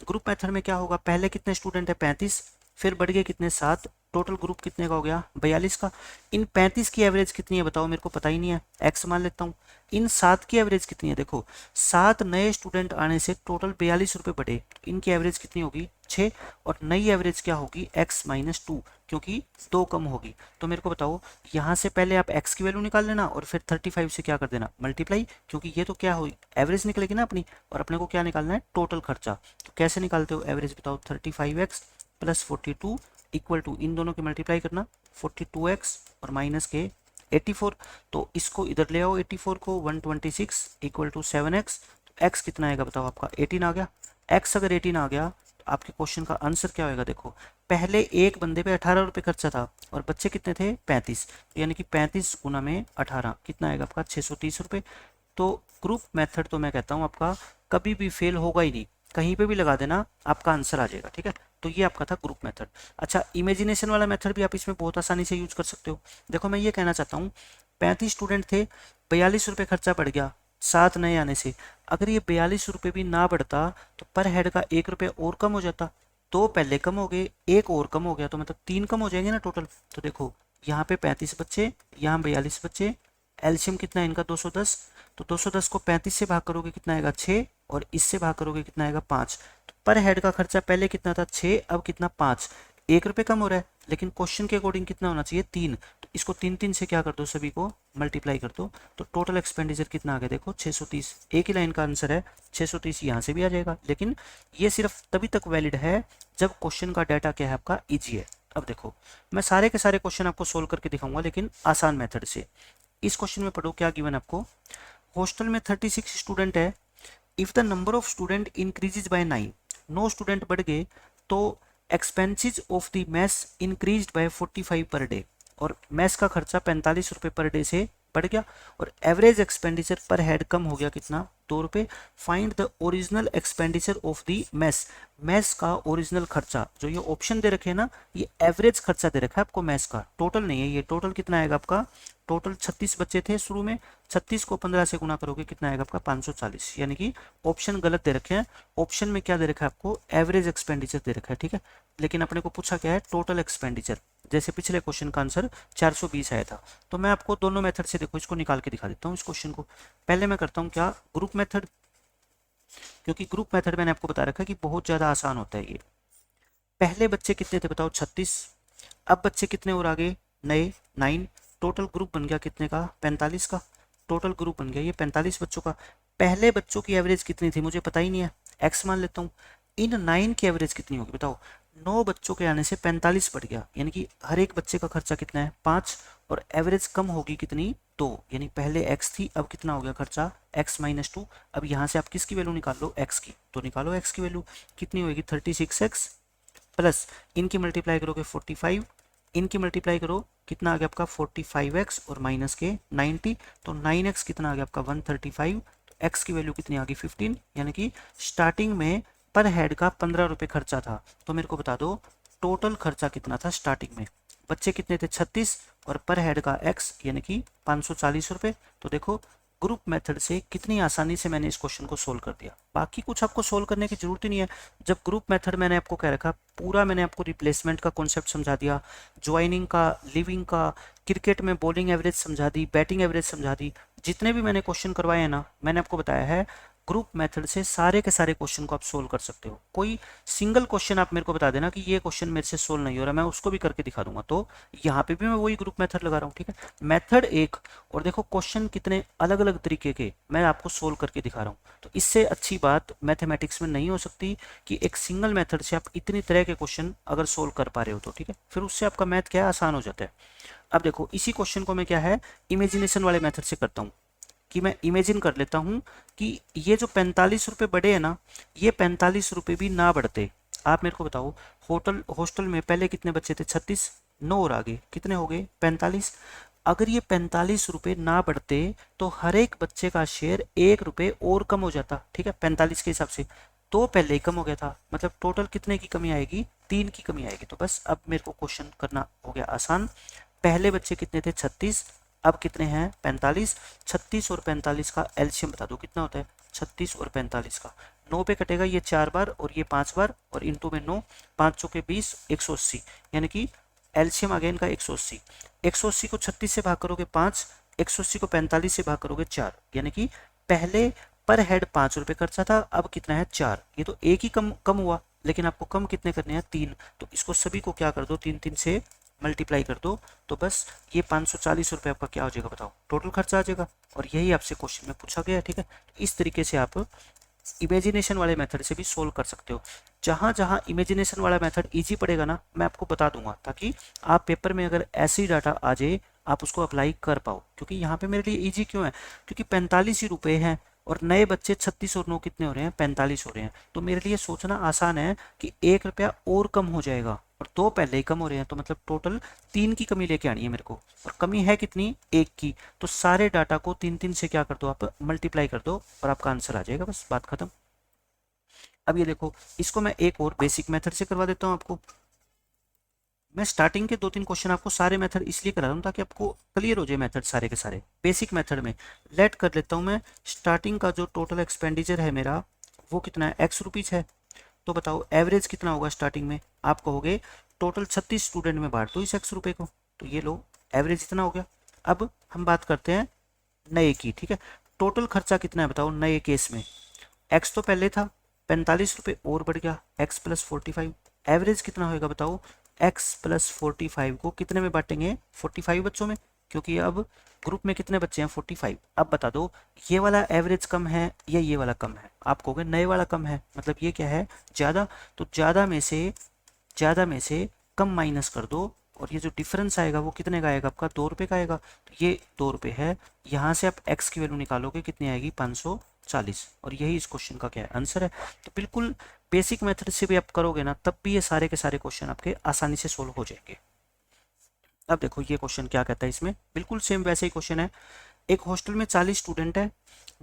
ग्रुप मेथड में क्या होगा, पहले कितने स्टूडेंट है 35, फिर बढ़ गए कितने 7, टोटल ग्रुप कितने का हो गया 42 का। इन 35 की एवरेज कितनी है बताओ, मेरे को पता ही नहीं है, x मान लेता हूँ। इन 7 की एवरेज कितनी है, देखो 7 नए स्टूडेंट आने से टोटल ₹42 बढ़े, इनकी एवरेज कितनी होगी 6, और नई एवरेज क्या होगी x-2, क्योंकि 2 कम होगी। तो मेरे को बताओ यहाँ से पहले आप x की वैल्यू निकाल लेना और फिर 35 से क्या कर देना, मल्टीप्लाई, क्योंकि ये तो क्या होगी एवरेज निकलेगी ना अपनी, और अपने को क्या निकालना है, टोटल खर्चा। तो कैसे निकालते हो एवरेज बताओ, 35x प्लस 42 इक्वल टू, इन दोनों के मल्टीप्लाई करना, 42x और माइनस के 84। तो इसको इधर ले आओ, 84 को, 126 इक्वल टू 7x। तो x कितना आएगा बताओ आपका 18 आ गया। x अगर 18 आ गया तो आपके क्वेश्चन का आंसर क्या होगा, देखो पहले एक बंदे पे ₹18 खर्चा था और बच्चे कितने थे 35, यानी कि 35 गुना में 18 कितना आएगा आपका ₹630। तो ग्रुप मेथड तो मैं कहता हूँ आपका कभी भी फेल होगा ही नहीं, कहीं पे भी लगा देना आपका आंसर आ जाएगा, ठीक है। तो ये आपका था ग्रुप मेथड। अच्छा, इमेजिनेशन वाला मेथड भी आप इसमें बहुत आसानी से यूज कर सकते हो। देखो मैं ये कहना चाहता हूँ 35 स्टूडेंट थे, ₹42 खर्चा बढ़ गया 7 नए आने से। अगर ये ₹42 भी ना बढ़ता तो पर हेड का ₹1 और कम हो जाता। 2 पहले कम हो गए, 1 और कम हो गया, तो मतलब 3 कम हो जाएंगे ना टोटल। तो देखो यहाँ पे 35 बच्चे, यहाँ 42 बच्चे, एलसीएम कितना है इनका 210। तो 210 को 35 से भाग करोगे कितना आएगा 6, और इससे भाग करोगे कितना आएगा 5। तो पर हेड का खर्चा पहले कितना था 6, अब कितना 5, ₹1 कम हो रहा है, लेकिन क्वेश्चन के अकॉर्डिंग कितना होना चाहिए 3। तो इसको 3 से क्या कर दो, सभी को मल्टीप्लाई कर दो, तो टोटल एक्सपेंडिचर कितना आ गया देखो 630। एक ही लाइन का आंसर है 630, यहाँ से भी आ जाएगा। लेकिन ये सिर्फ तभी तक वैलिड है जब क्वेश्चन का डाटा क्या है आपका ईजी है। अब देखो मैं सारे के सारे क्वेश्चन आपको सोल्व करके दिखाऊंगा, लेकिन आसान मेथड से। इस क्वेश्चन में पढ़ो क्या गिवन आपको, हॉस्टल में 36 स्टूडेंट है, if the number of student increases by 9, 9 student बढ़ गए तो expenses of the mess increased by 45 per day, और मेस का खर्चा ₹45 पर डे से बढ़ गया, और एवरेज एक्सपेंडिचर पर हेड कम हो गया कितना, ₹2। Find the original expenditure of the mess, mess का ओरिजिनल खर्चा। जो ये ऑप्शन दे रखे हैं ना, ये एवरेज खर्चा दे रखा है आपको मेस का, टोटल नहीं है। ये टोटल कितना आएगा आपका टोटल 36 बच्चे थे शुरू में, 36 को 15 से गुना करोगे कितना आएगा आपका 540, यानी कि ऑप्शन गलत दे रखे हैं। ऑप्शन में क्या दे रखा है आपको, एवरेज एक्सपेंडिचर दे रखा है, ठीक है। लेकिन अपने को पूछा क्या है, टोटल एक्सपेंडिचर, जैसे पिछले क्वेश्चन का आंसर 420 आया था। तो मैं आपको दोनों मेथड से देखो इसको निकाल के दिखा देता हूँ इस क्वेश्चन को। पहले मैं करता हूँ क्या, ग्रुप मेथड, क्योंकि ग्रुप मेथड मैंने आपको बता रखा है कि बहुत ज़्यादा आसान होता है ये। पहले बच्चे कितने थे बताओ, 36। अब बच्चे कितने और आगे नए, 9। टोटल ग्रुप बन गया कितने का, 45 का। टोटल ग्रुप बन गया ये 45 बच्चों का। पहले बच्चों की एवरेज कितनी थी मुझे पता ही नहीं है, x मान लेता हूँ। इन 9 की एवरेज कितनी होगी बताओ, 9 बच्चों के आने से 45 बढ़ गया, यानी कि हर एक बच्चे का खर्चा कितना है 5, और एवरेज कम होगी कितनी 2, यानी पहले x थी अब कितना हो गया खर्चा x माइनस 2। अब यहाँ से आप किसकी वैल्यू निकाल लो, x की, तो निकालो x की वैल्यू कितनी होगी 36x, प्लस इनकी मल्टीप्लाई करोगे 45, इनकी मल्टीप्लाई करो कितना आ गया आपका 45x, और माइनस के 90, तो 9x कितना आ गया आपका 135, तो x की वैल्यू कितनी आ गई 15, यानी कि स्टार्टिंग में पर हेड का 15 रुपये खर्चा था। तो मेरे को बता दो टोटल खर्चा कितना था स्टार्टिंग में, बच्चे कितने थे 36, और पर हेड का x यानी कि 540 रुपये। तो देखो ग्रुप मेथड से कितनी आसानी से मैंने इस क्वेश्चन को सोल्व कर दिया। बाकी कुछ आपको सोल्व करने की जरूरत ही नहीं है। जब ग्रुप मेथड मैंने आपको कह रखा, पूरा मैंने आपको रिप्लेसमेंट का कॉन्सेप्ट समझा दिया, ज्वाइनिंग का, लिविंग का, क्रिकेट में बॉलिंग एवरेज समझा दी, बैटिंग एवरेज समझा दी, जितने भी मैंने क्वेश्चन करवाए हैं ना, मैंने आपको बताया है ग्रुप मेथड से सारे के सारे क्वेश्चन को आप सोल्व कर सकते हो। कोई सिंगल क्वेश्चन आप मेरे को बता देना कि ये क्वेश्चन मेरे से सोल्व नहीं हो रहा, मैं उसको भी करके दिखा दूंगा। तो यहाँ पे भी मैं वही ग्रुप मेथड लगा रहा हूँ, ठीक है। मेथड एक, और देखो क्वेश्चन कितने अलग अलग तरीके के मैं आपको सोल्व करके दिखा रहा हूँ। तो इससे अच्छी बात मैथमेटिक्स में नहीं हो सकती कि एक सिंगल मेथड से आप इतनी तरह के क्वेश्चन अगर सोल्व कर पा रहे हो तो, ठीक है। फिर उससे आपका मैथ क्या है, आसान हो जाता है। अब देखो इसी क्वेश्चन को मैं क्या है, इमेजिनेशन वाले मेथड से करता हूँ, कि मैं इमेजिन कर लेता हूँ कि ये जो 45 रुपये बढ़े हैं ना, ये 45 रुपये भी ना बढ़ते। आप मेरे को बताओ हॉस्टल में पहले कितने बच्चे थे 36, 9 और आगे कितने हो गए 45। अगर ये 45 रुपये ना बढ़ते तो हर एक बच्चे का शेयर 1 रुपये और कम हो जाता, ठीक है, 45 के हिसाब से। तो पहले ही कम हो गया था, मतलब टोटल कितने की कमी आएगी, 3 की कमी आएगी। तो बस अब मेरे को क्वेश्चन करना हो गया आसान। पहले बच्चे कितने थे 36, अब कितने हैं 45। 36 और 45 का एलसीएम बता दो कितना होता है, 36 और 45 का 9 पे कटेगा ये 4 बार और ये 5 बार, और इंटू में 9, 5 चौके 20, 180, यानी कि एलसीएम आ गया इनका 180। 180 को 36 से भाग करोगे 5, 180 को 45 से भाग करोगे 4, यानी कि पहले पर हेड 5 रुपये खर्चा था, अब कितना है 4। ये तो एक ही कम हुआ, लेकिन आपको कम कितने करने हैं 3। तो इसको सभी को क्या कर दो, 3 3 से मल्टीप्लाई कर दो, तो बस ये 540 रुपये आपका क्या हो जाएगा बताओ, टोटल खर्चा आ जाएगा। और यही आपसे क्वेश्चन में पूछा गया है, ठीक है। तो इस तरीके से आप इमेजिनेशन वाले मेथड से भी सोल्व कर सकते हो। जहाँ जहाँ इमेजिनेशन वाला मेथड इजी पड़ेगा ना, मैं आपको बता दूंगा, ताकि आप पेपर में अगर ऐसे ही डाटा आ जाए आप उसको अप्लाई कर पाओ। क्योंकि यहाँ पे मेरे लिए इजी क्यों है, क्योंकि 45 ही रुपये हैं और नए बच्चे 36 और 9 कितने हो रहे हैं 45 हो रहे हैं। तो मेरे लिए सोचना आसान है कि 1 रुपया और कम हो जाएगा, और 2 पहले ही कम हो रहे हैं, तो मतलब टोटल 3 की कमी लेके आनी है मेरे को, और कमी है कितनी 1 की। तो सारे डाटा को 3 3 से क्या कर दो आप, मल्टीप्लाई कर दो, और आपका आंसर आ जाएगा, बस बात खत्म। अब ये देखो इसको मैं एक और बेसिक मेथड से करवा देता हूँ आपको। मैं स्टार्टिंग के 2-3 क्वेश्चन आपको सारे मेथड इसलिए करा रहा हूँ ताकि आपको क्लियर हो जाए मेथड सारे के सारे। बेसिक मेथड में लेट कर लेता हूँ मैं, स्टार्टिंग का जो टोटल एक्सपेंडिचर है मेरा वो कितना है x रुपीज़ है। तो बताओ एवरेज कितना होगा स्टार्टिंग में, आप कहोगे टोटल 36 स्टूडेंट में बांट दो इस x रुपये को, तो ये लो एवरेज इतना हो गया। अब हम बात करते हैं नए की, ठीक है। टोटल खर्चा कितना है बताओ नए केस में, x तो पहले था 45 रुपये और बढ़ गया x प्लस 45, एवरेज कितना होगा बताओ, x प्लस 45 को कितने में बांटेंगे 45 बच्चों में, क्योंकि अब ग्रुप में कितने बच्चे हैं 45। अब बता दो ये वाला एवरेज कम है या ये वाला कम है, आप कहोगे नए वाला कम है, मतलब ये क्या है ज़्यादा। तो ज़्यादा में से कम माइनस कर दो, और ये जो डिफरेंस आएगा वो कितने का आएगा आपका 2 रुपये का आएगा। तो ये 2 रुपये है, यहाँ से आप x की वैल्यू निकालोगे कितनी आएगी 540, और यही इस क्वेश्चन का क्या है आंसर है। तो बिल्कुल बेसिक मेथड से भी आप करोगे ना तब भी ये सारे के सारे क्वेश्चन आपके आसानी से सोल्व हो जाएंगे। अब देखो ये क्वेश्चन क्या कहता है, इसमें बिल्कुल सेम वैसे ही क्वेश्चन है। एक हॉस्टल में 40 स्टूडेंट है,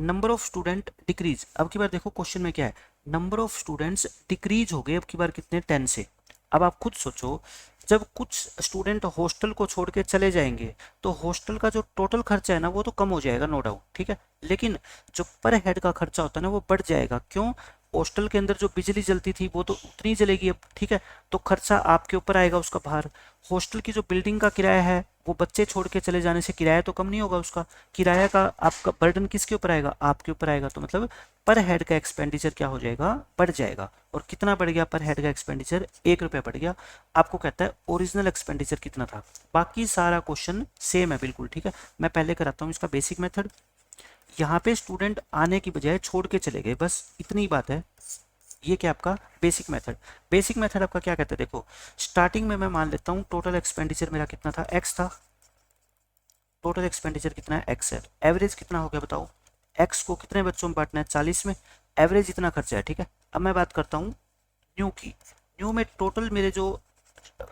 नंबर ऑफ स्टूडेंट डिक्रीज। अब की बार देखो क्वेश्चन में क्या है, नंबर ऑफ स्टूडेंट्स डिक्रीज हो गए अब की बार कितने 10 से। अब आप खुद सोचो जब कुछ स्टूडेंट हॉस्टल को छोड़ के चले जाएंगे तो हॉस्टल का जो टोटल खर्चा है ना वो तो कम हो जाएगा, नो डाउट, ठीक है, लेकिन जो पर हेड का खर्चा होता है ना वो बढ़ जाएगा। क्यों? हॉस्टल के अंदर जो बिजली जलती थी वो तो उतनी ही जलेगी अब, ठीक है, तो खर्चा आपके ऊपर आएगा उसका भार। हॉस्टल की जो बिल्डिंग का किराया है वो बच्चे छोड़ के चले जाने से किराया तो कम नहीं होगा, उसका किराया का आपका बर्डन किसके ऊपर आएगा? आपके ऊपर आएगा। तो मतलब पर हेड का एक्सपेंडिचर क्या हो जाएगा? बढ़ जाएगा। और कितना बढ़ गया पर हेड का एक्सपेंडिचर? 1 रुपया बढ़ गया। आपको कहता है ओरिजिनल एक्सपेंडिचर कितना था। बाकी सारा क्वेश्चन सेम है बिल्कुल, ठीक है। मैं पहले कराता हूँ इसका बेसिक मेथड। यहाँ पे स्टूडेंट आने की बजाय छोड़ के चले गए, बस इतनी बात है। ये क्या आपका बेसिक मेथड। बेसिक मेथड आपका क्या कहता है? देखो स्टार्टिंग में मैं मान लेता हूँ टोटल एक्सपेंडिचर मेरा कितना था? एक्स था। टोटल एक्सपेंडिचर कितना है? एक्स है। एवरेज कितना हो गया बताओ? एक्स को कितने बच्चों में बांटना है? 40 में। एवरेज इतना खर्चा है, ठीक है। अब मैं बात करता हूँ न्यू की। न्यू में टोटल मेरे जो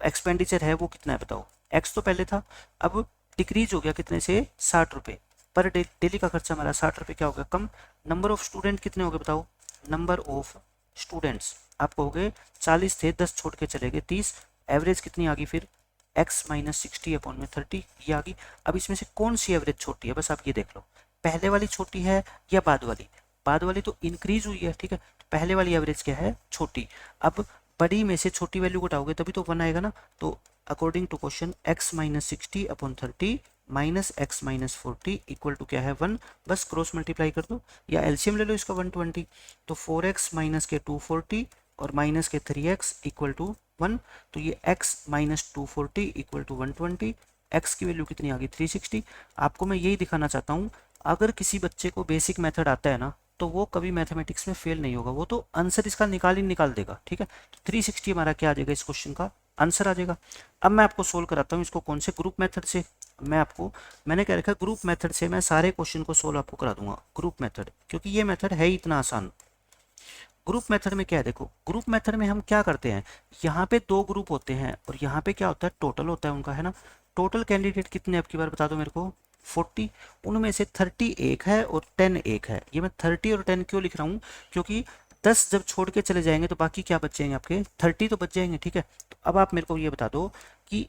एक्सपेंडिचर है वो कितना है बताओ? एक्स तो पहले था, अब डिक्रीज हो गया कितने से? 60 रुपये। पर डेली का खर्चा हमारा 60 रुपये क्या हो गया? कम। नंबर ऑफ स्टूडेंट कितने हो गए बताओ? नंबर ऑफ स्टूडेंट्स आपको हो गए 40 थे, 10 छोड़ के चले गए 30। एवरेज कितनी आ गई फिर? एक्स माइनस 60 अपॉन में 30 ये आ गई। अब इसमें से कौन सी एवरेज छोटी है बस आप ये देख लो, पहले वाली छोटी है या बाद वाली? बाद वाली तो इंक्रीज हुई है, ठीक है, तो पहले वाली एवरेज क्या है? छोटी। अब बड़ी में से छोटी वैल्यू घटाओगे तभी तो 1 आएगा ना। तो according to question x minus 60 upon 30 minus x minus 40 equal to क्या है? 1। बस क्रॉस मल्टीप्लाई कर दो या एलसीएम ले लो इसका 120। तो 4x माइनस के 240 और माइनस के 3x इक्वल टू 1। तो ये x minus 240 equal to 120। x की वैल्यू कितनी आ गई? 360। आपको मैं यही दिखाना चाहता हूँ, अगर किसी बच्चे को बेसिक मेथड आता है ना तो वो कभी मैथमेटिक्स में फेल नहीं होगा, वो तो आंसर इसका निकाल ही निकाल देगा, ठीक है। तो 360 हमारा क्या आ जाएगा? इस क्वेश्चन का आंसर आ जाएगा। अब मैं आपको सोल्व कराता हूँ इसको कौन से? ग्रुप मेथड से। मैंने क्या रखा? ग्रुप मेथड से मैं सारे क्वेश्चन को सोल्व आपको करा दूंगा, ग्रुप मेथड, क्योंकि ये मेथड है ही इतना आसान। ग्रुप मेथड में क्या है? देखो ग्रुप मेथड में हम क्या करते हैं, यहाँ पे 2 ग्रुप होते हैं और यहाँ पे क्या होता है? टोटल होता है उनका, है ना। टोटल कैंडिडेट कितने आपकी बार बता दो मेरे को? 40। उनमें से 30 एक है और 10 एक है। ये मैं 30 और 10 क्यों लिख रहा हूँ? क्योंकि 10 जब छोड़ के चले जाएंगे तो बाकी क्या बचेंगे आपके? 30 तो बच जाएंगे, ठीक है। तो अब आप मेरे को ये बता दो कि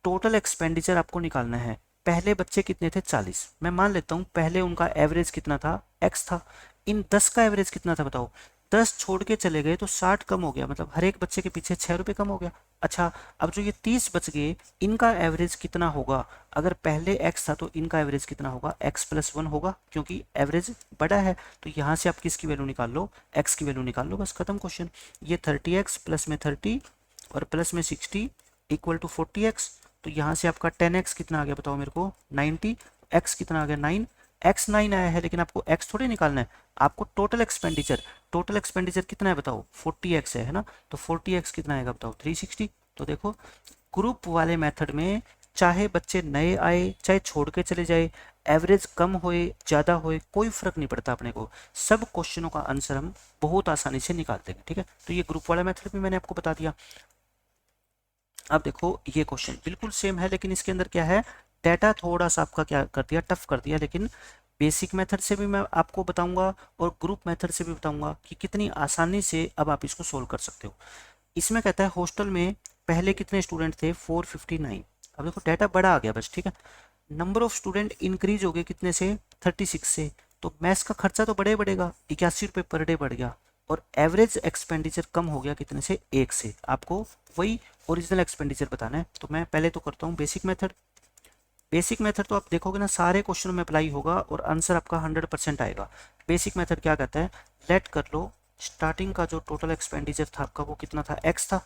टोटल एक्सपेंडिचर आपको निकालना है। पहले बच्चे कितने थे? 40। मैं मान लेता हूँ पहले उनका एवरेज कितना था? एक्स था। इन 10 का एवरेज कितना था बताओ? 10 छोड़ के चले गए तो 60 कम हो गया, मतलब हर एक बच्चे के पीछे 6 रुपये कम हो गया। अच्छा, अब जो ये 30 बच गए इनका एवरेज कितना होगा? अगर पहले x था तो इनका एवरेज कितना होगा? x प्लस 1 होगा, क्योंकि एवरेज बड़ा है। तो यहाँ से आप किसकी वैल्यू निकाल लो? x की वैल्यू निकाल लो, बस खत्म क्वेश्चन। ये 30x प्लस में 30 और प्लस में 60 इक्वल टू 40x। तो यहाँ से आपका 10x कितना आ गया बताओ मेरे को? 90। x कितना आ गया? 9। x 9 आया है, लेकिन आपको x थोड़ी निकालना है, आपको टोटल एक्सपेंडिचर। टोटल एक्सपेंडिचर कितना है बताओ? 40x है ना। तो 40x कितना आएगा बताओ? 360। तो देखो ग्रुप वाले मेथड में चाहे बच्चे नए आए चाहे छोड़ के चले जाए, एवरेज कम होए ज़्यादा होए कोई फर्क नहीं पड़ता अपने को, सब क्वेश्चनों का आंसर हम बहुत आसानी से निकाल देंगे, ठीक है। तो ये ग्रुप वाला मेथड भी मैंने आपको बता दिया। अब देखो ये क्वेश्चन बिल्कुल सेम है, लेकिन इसके अंदर क्या है? डाटा थोड़ा सा आपका क्या कर दिया? टफ कर दिया। लेकिन बेसिक मेथड से भी मैं आपको बताऊंगा और ग्रुप मेथड से भी बताऊंगा कि कितनी आसानी से अब आप इसको सोल्व कर सकते हो। इसमें कहता है हॉस्टल में पहले कितने स्टूडेंट थे? 459। अब देखो डाटा बड़ा आ गया बस, ठीक है। नंबर ऑफ स्टूडेंट इंक्रीज हो गए कितने से? 36 से। तो मैथ्स का खर्चा तो बढ़ेगा, 81 रुपये पर डे बढ़ गया। और एवरेज एक्सपेंडिचर कम हो गया कितने से? 1 से। आपको वही ओरिजिनल एक्सपेंडिचर बताना है। तो मैं पहले तो करता हूँ बेसिक मेथड। बेसिक मेथड तो आप देखोगे ना सारे क्वेश्चनों में अप्लाई होगा और आंसर आपका 100% आएगा। बेसिक मेथड क्या कहता है? लेट कर लो स्टार्टिंग का जो टोटल एक्सपेंडिचर था आपका वो कितना था? एक्स था,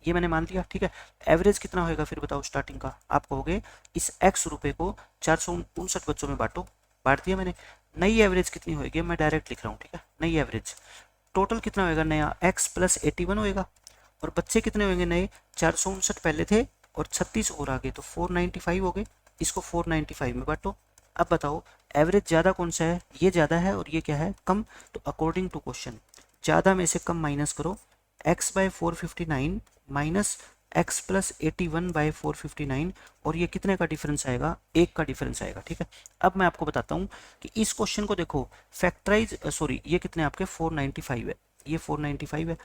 ये मैंने मान लिया, ठीक है। एवरेज कितना होएगा फिर बताओ स्टार्टिंग का? आप कहोगे इस एक्स रुपये को 459 बच्चों में बांटो, बांट दिया मैंने। नई एवरेज कितनी होएगी? मैं डायरेक्ट लिख रहा हूँ, ठीक है। नई एवरेज टोटल कितना होएगा? नया एक्स प्लस 81 होएगा। और बच्चे कितने होंगे नए? 459 पहले थे और 36 और आगे, तो 495 हो गए। इसको 495 में बांटो। अब बताओ एवरेज ज़्यादा कौन सा है? ये ज़्यादा है और ये क्या है? कम। तो अकॉर्डिंग टू क्वेश्चन ज़्यादा में से कम माइनस करो। x by 459 minus x plus 81 by 459, और ये कितने का डिफरेंस आएगा? 1 का डिफरेंस आएगा, ठीक है। अब मैं आपको बताता हूँ कि इस क्वेश्चन को देखो फैक्टराइज, सॉरी ये कितने आपके 495 है। ये 495 है।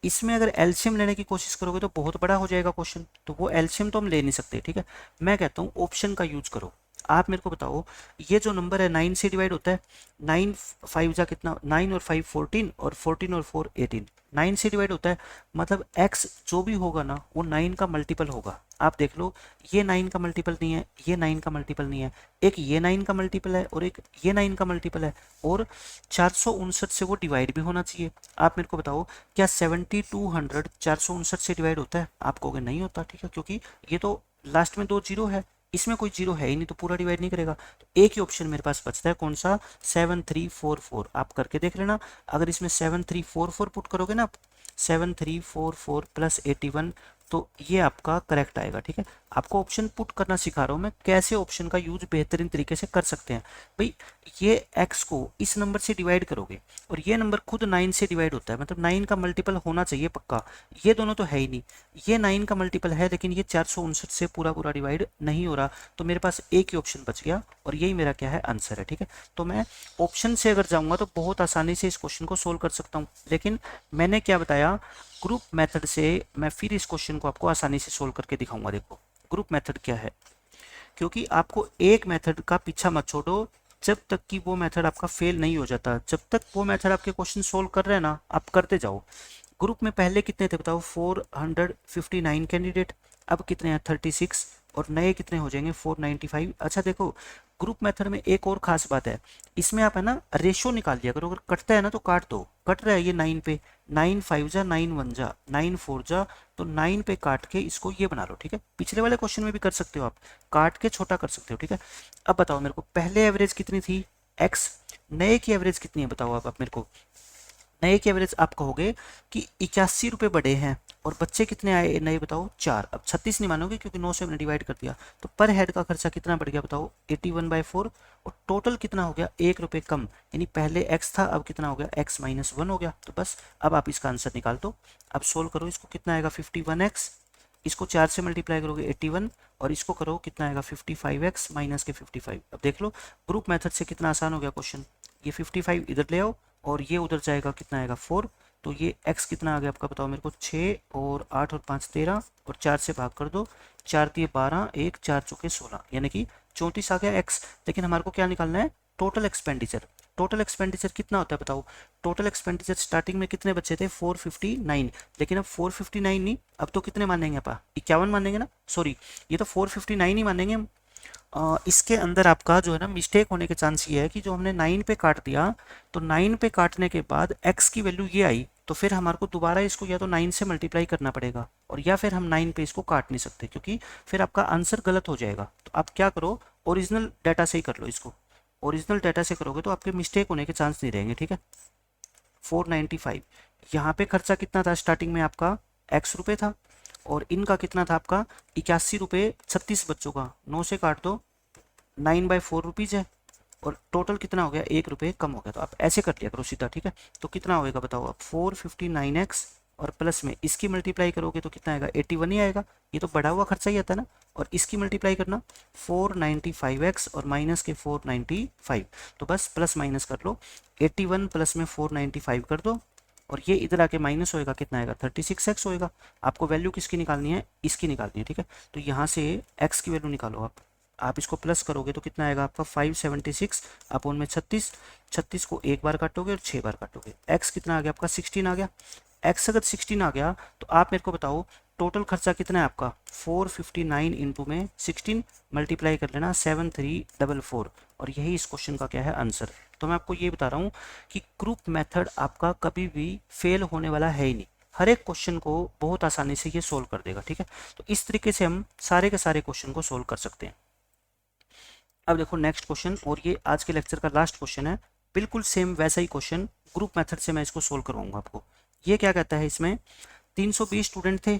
इसमें अगर एलसीएम लेने की कोशिश करोगे तो बहुत बड़ा हो जाएगा क्वेश्चन, तो वो एलसीएम तो हम ले नहीं सकते, ठीक है। मैं कहता हूँ ऑप्शन का यूज करो। आप मेरे को बताओ, ये जो नंबर है 9 से डिवाइड होता है, 9 5 जा कितना, 9 और 5 14, और 14 और 4 18, 9 से डिवाइड होता है, मतलब x जो भी होगा ना वो 9 का मल्टीपल होगा। आप देख लो, ये 9 का मल्टीपल नहीं है, ये 9 का मल्टीपल नहीं है, एक ये 9 का मल्टीपल है और एक ये 9 का मल्टीपल है, और 459 से वो डिवाइड भी होना चाहिए। आप मेरे को बताओ, क्या 7200 459 से डिवाइड होता है? आप कहोगे नहीं होता, ठीक है, क्योंकि ये तो लास्ट में 2 जीरो है, इसमें कोई जीरो है ही नहीं, तो पूरा डिवाइड नहीं करेगा। तो एक ही ऑप्शन मेरे पास बचता है, कौन सा? 7344। आप करके देख लेना, अगर इसमें 7344 पुट करोगे ना आप, 7344 प्लस 81, तो ये आपका करेक्ट आएगा, ठीक है। आपको ऑप्शन पुट करना सिखा रहा हूँ मैं, कैसे ऑप्शन का यूज बेहतरीन तरीके से कर सकते हैं। भाई ये x को इस नंबर से डिवाइड करोगे, और ये नंबर खुद 9 से डिवाइड होता है, मतलब 9 का मल्टीपल होना चाहिए पक्का। ये दोनों तो है ही नहीं, ये 9 का मल्टीपल है लेकिन ये 459 से पूरा पूरा डिवाइड नहीं हो रहा, तो मेरे पास एक ही ऑप्शन बच गया, और यही मेरा क्या है, आंसर है, ठीक है। तो मैं ऑप्शन से अगर जाऊंगा तो बहुत आसानी से इस क्वेश्चन को सोल्व कर सकता हूँ, लेकिन मैंने क्या बताया, ग्रुप मेथड से मैं फिर इस क्वेश्चन को आपको आसानी से सोल्व करके दिखाऊंगा। देखो ग्रुप मेथड क्या है, क्योंकि आपको एक मेथड का पीछा मत छोड़ो जब तक कि वो मेथड आपका फेल नहीं हो जाता। जब तक वो मेथड आपके क्वेश्चन सोल्व कर रहे हैं ना, आप करते जाओ। ग्रुप में पहले कितने थे बताओ? 459 कैंडिडेट, अब कितने हैं? 36, और नए कितने हो जाएंगे? 495। अच्छा देखो, ग्रुप मेथड में एक और खास बात है, इसमें आप है ना रेशो निकाल लिया करो, अगर कटता है ना तो काट दो। कट रहा है ये 9 पे, 9 5 जा 9 1 जा 9 4 जा, तो 9 पे काट के इसको ये बना लो, ठीक है। पिछले वाले क्वेश्चन में भी कर सकते हो आप, काट के छोटा कर सकते हो, ठीक है। अब बताओ मेरे को, पहले एवरेज कितनी थी? x, नए की एवरेज कितनी है बताओ आप मेरे को। नए की एवरेज आप कहोगे कि 81 रुपये बढ़े हैं, और बच्चे कितने आए नए बताओ? 4। अब 36 नहीं मानोगे क्योंकि 9 से हमने डिवाइड कर दिया, तो पर हेड का खर्चा कितना बढ़ गया बताओ? 81/4, और टोटल कितना हो गया? 1 रुपये कम, यानी पहले x था, अब कितना हो गया? x - 1 हो गया। तो बस अब आप इसका आंसर निकाल दो। अब सोल्व करो इसको, कितना आएगा? 51x, इसको 4 से मल्टीप्लाई करोगे 81, और इसको करो कितना आएगा? 55x माइनस के 55। अब देख लो ग्रुप मेथड से कितना आसान हो गया क्वेश्चन। ये 55 इधर ले आओ, और ये उधर जाएगा, कितना आएगा? 4। तो ये x कितना आ गया आपका बताओ मेरे को? 6, और 8 और 5 13, और 4 से भाग कर दो, 4 दिए 12, 1 4 चौके 16, यानी कि 34 आ गया x। लेकिन हमारे को क्या निकालना है? Total expenditure. टोटल एक्सपेंडिचर कितना होता है बताओ? टोटल एक्सपेंडिचर स्टार्टिंग में कितने बचे थे? 459, लेकिन अब 459 नहीं, अब तो कितने मानेंगे आप? 51 मानेंगे ना, सॉरी ये तो 459 ही मानेंगे हम। इसके अंदर आपका जो है ना मिस्टेक होने के चांस ये है कि जो हमने 9 पे काट दिया, तो 9 पे काटने के बाद x की वैल्यू ये आई, तो फिर हमारे को दोबारा इसको या तो 9 से मल्टीप्लाई करना पड़ेगा, और या फिर हम 9 पे इसको काट नहीं सकते, क्योंकि फिर आपका आंसर गलत हो जाएगा। तो आप क्या करो, ओरिजिनल डाटा से ही कर लो इसको। ओरिजिनल डाटा से करोगे तो आपके मिस्टेक होने के चांस नहीं रहेंगे, ठीक है। 495, यहाँ पे खर्चा कितना था स्टार्टिंग में आपका? x रुपये था, और इनका कितना था आपका? 81 रुपये 36 बच्चों का, 9 से काट दो, 9/4 रुपीज़ है, और टोटल कितना हो गया? 1 रुपये कम हो गया। तो आप ऐसे कर लिया करो सीधा, ठीक है। तो कितना होएगा बताओ आप? 459x, और प्लस में इसकी मल्टीप्लाई करोगे तो कितना आएगा? 81 ही आएगा, ये तो बढ़ा हुआ खर्चा ही आता है ना। और इसकी मल्टीप्लाई करना 495x, और माइनस के 495, तो बस प्लस माइनस कर लो, 81 प्लस में 495 कर दो, और ये इधर आके माइनस होएगा, कितना आएगा? 36x होएगा। आपको वैल्यू किसकी निकालनी है? इसकी निकालनी है, ठीक है। तो यहाँ से x की वैल्यू निकालो आप इसको प्लस करोगे तो कितना आएगा आपका? 576 अपॉन में 36, 36 को एक बार काटोगे और 6 बार काटोगे, x कितना आ गया आपका? 16 आ गया। x अगर 16 आ गया तो आप मेरे को बताओ टोटल खर्चा कितना है आपका? 459 इंटू में 16 मल्टीप्लाई कर लेना 7344, और यही इस क्वेश्चन का क्या है? आंसर। तो मैं आपको ये बता रहा हूँ कि ग्रुप मेथड आपका कभी भी फेल होने वाला है ही नहीं, हर एक क्वेश्चन को बहुत आसानी से ये सोल्व कर देगा, ठीक है। तो इस तरीके से हम सारे के सारे क्वेश्चन को सोल्व कर सकते हैं। अब देखो नेक्स्ट क्वेश्चन, और ये आज के लेक्चर का लास्ट क्वेश्चन है, बिल्कुल सेम वैसा ही क्वेश्चन ग्रुप मेथड से मैं इसको सोल्व करवाऊंगा आपको। ये क्या कहता है, इसमें 320 स्टूडेंट थे,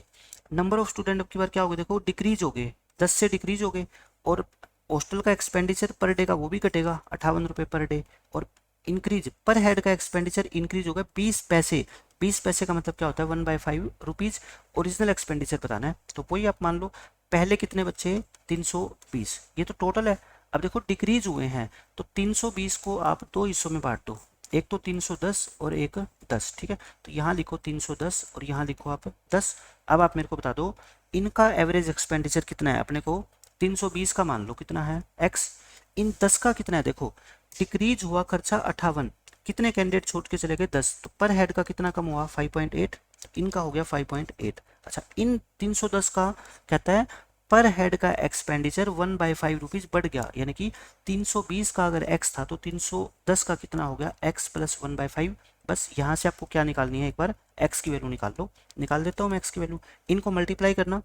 नंबर ऑफ स्टूडेंट अब की बार क्या हो गए देखो, डिक्रीज हो गए, 10 से डिक्रीज हो गए, और हॉस्टल का एक्सपेंडिचर पर डे का वो भी कटेगा 58 रुपये पर डे, और इंक्रीज पर हेड का एक्सपेंडिचर इंक्रीज होगा 20 पैसे। 20 पैसे का मतलब क्या होता है? 1/5 रुपीज़। ओरिजिनल एक्सपेंडिचर बताना है, तो वही आप मान लो पहले कितने बच्चे? 320, ये तो टोटल है। अब देखो डिक्रीज हुए हैं, तो 320 को आप दो हिस्सों में बांट दो, एक तो 310 और एक 10, ठीक है। तो यहाँ लिखो 310 और यहाँ लिखो आप 10। अब आप मेरे को बता दो इनका एवरेज एक्सपेंडिचर कितना है। अपने को 320 का मान लो कितना है x, इन 10 का कितना है देखो, डिक्रीज हुआ खर्चा 58, कितने कैंडिडेट छोड़ के चले गए 10, तो पर हेड का कितना कम हुआ 5.8, इनका हो गया 5.8। अच्छा इन 310 का कहता है पर हेड का एक्सपेंडिचर 1/5 रुपीज बढ़ गया, यानी कि 320 का अगर x था तो 310 का कितना हो गया x प्लस 1/5। बस यहाँ से आपको क्या निकालनी है, एक बार x की वैल्यू निकाल लो। निकाल देता हूँ मैं x की वैल्यू, इनको मल्टीप्लाई करना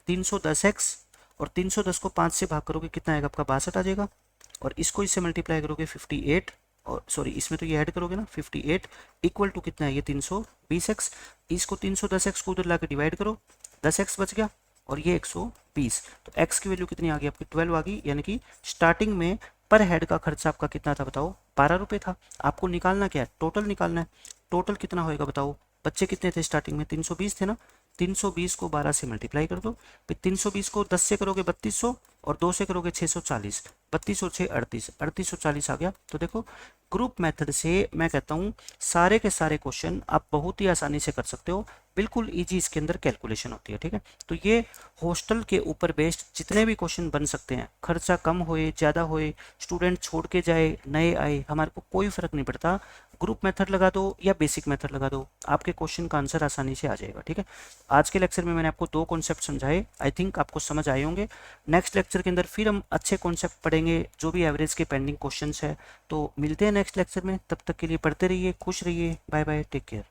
310x और 310 को 5 से भाग करोगे कितना आएगा आपका 62 आ जाएगा, और इसको इससे मल्टीप्लाई करोगे 58, और सॉरी इसमें तो ये ऐड करोगे ना 58 इक्वल टू कितना है ये 320x, इसको 310x को उधर ला के डिवाइड करो, 10x बच गया और ये 120, तो x की वैल्यू कितनी आ गई आपकी 12 आ गई। यानी कि स्टार्टिंग में पर हेड का खर्चा आपका कितना था बताओ 12 रुपये था। आपको निकालना क्या है, टोटल निकालना है। टोटल कितना होएगा बताओ, बच्चे कितने थे स्टार्टिंग में 320 थे ना, 320 को 12 से मल्टीप्लाई कर दो, फिर 320 को 10 से करोगे 3200 और 2 से करोगे 640, 32 और 6 38, 3840 आ गया। तो देखो ग्रुप मेथड से मैं कहता हूँ सारे के सारे क्वेश्चन आप बहुत ही आसानी से कर सकते हो, बिल्कुल इजी इसके अंदर कैलकुलेशन होती है, ठीक है। तो ये हॉस्टल के ऊपर बेस्ड जितने भी क्वेश्चन बन सकते हैं, खर्चा कम होए ज़्यादा होए, स्टूडेंट छोड़ के जाए नए आए, हमारे को कोई फर्क नहीं पड़ता, ग्रुप मेथड लगा दो या बेसिक मेथड लगा दो, आपके क्वेश्चन का आंसर आसानी से आ जाएगा, ठीक है। आज के लेक्चर में मैंने आपको 2 कॉन्सेप्ट समझाए, आई थिंक आपको समझ आए होंगे। नेक्स्ट लेक्चर के अंदर फिर हम अच्छे कॉन्सेप्ट पढ़ेंगे, जो भी एवरेज के पेंडिंग क्वेश्चंस है। तो मिलते हैं नेक्स्ट लेक्चर में, तब तक के लिए पढ़ते रहिए, खुश रहिए, बाय बाय, टेक केयर।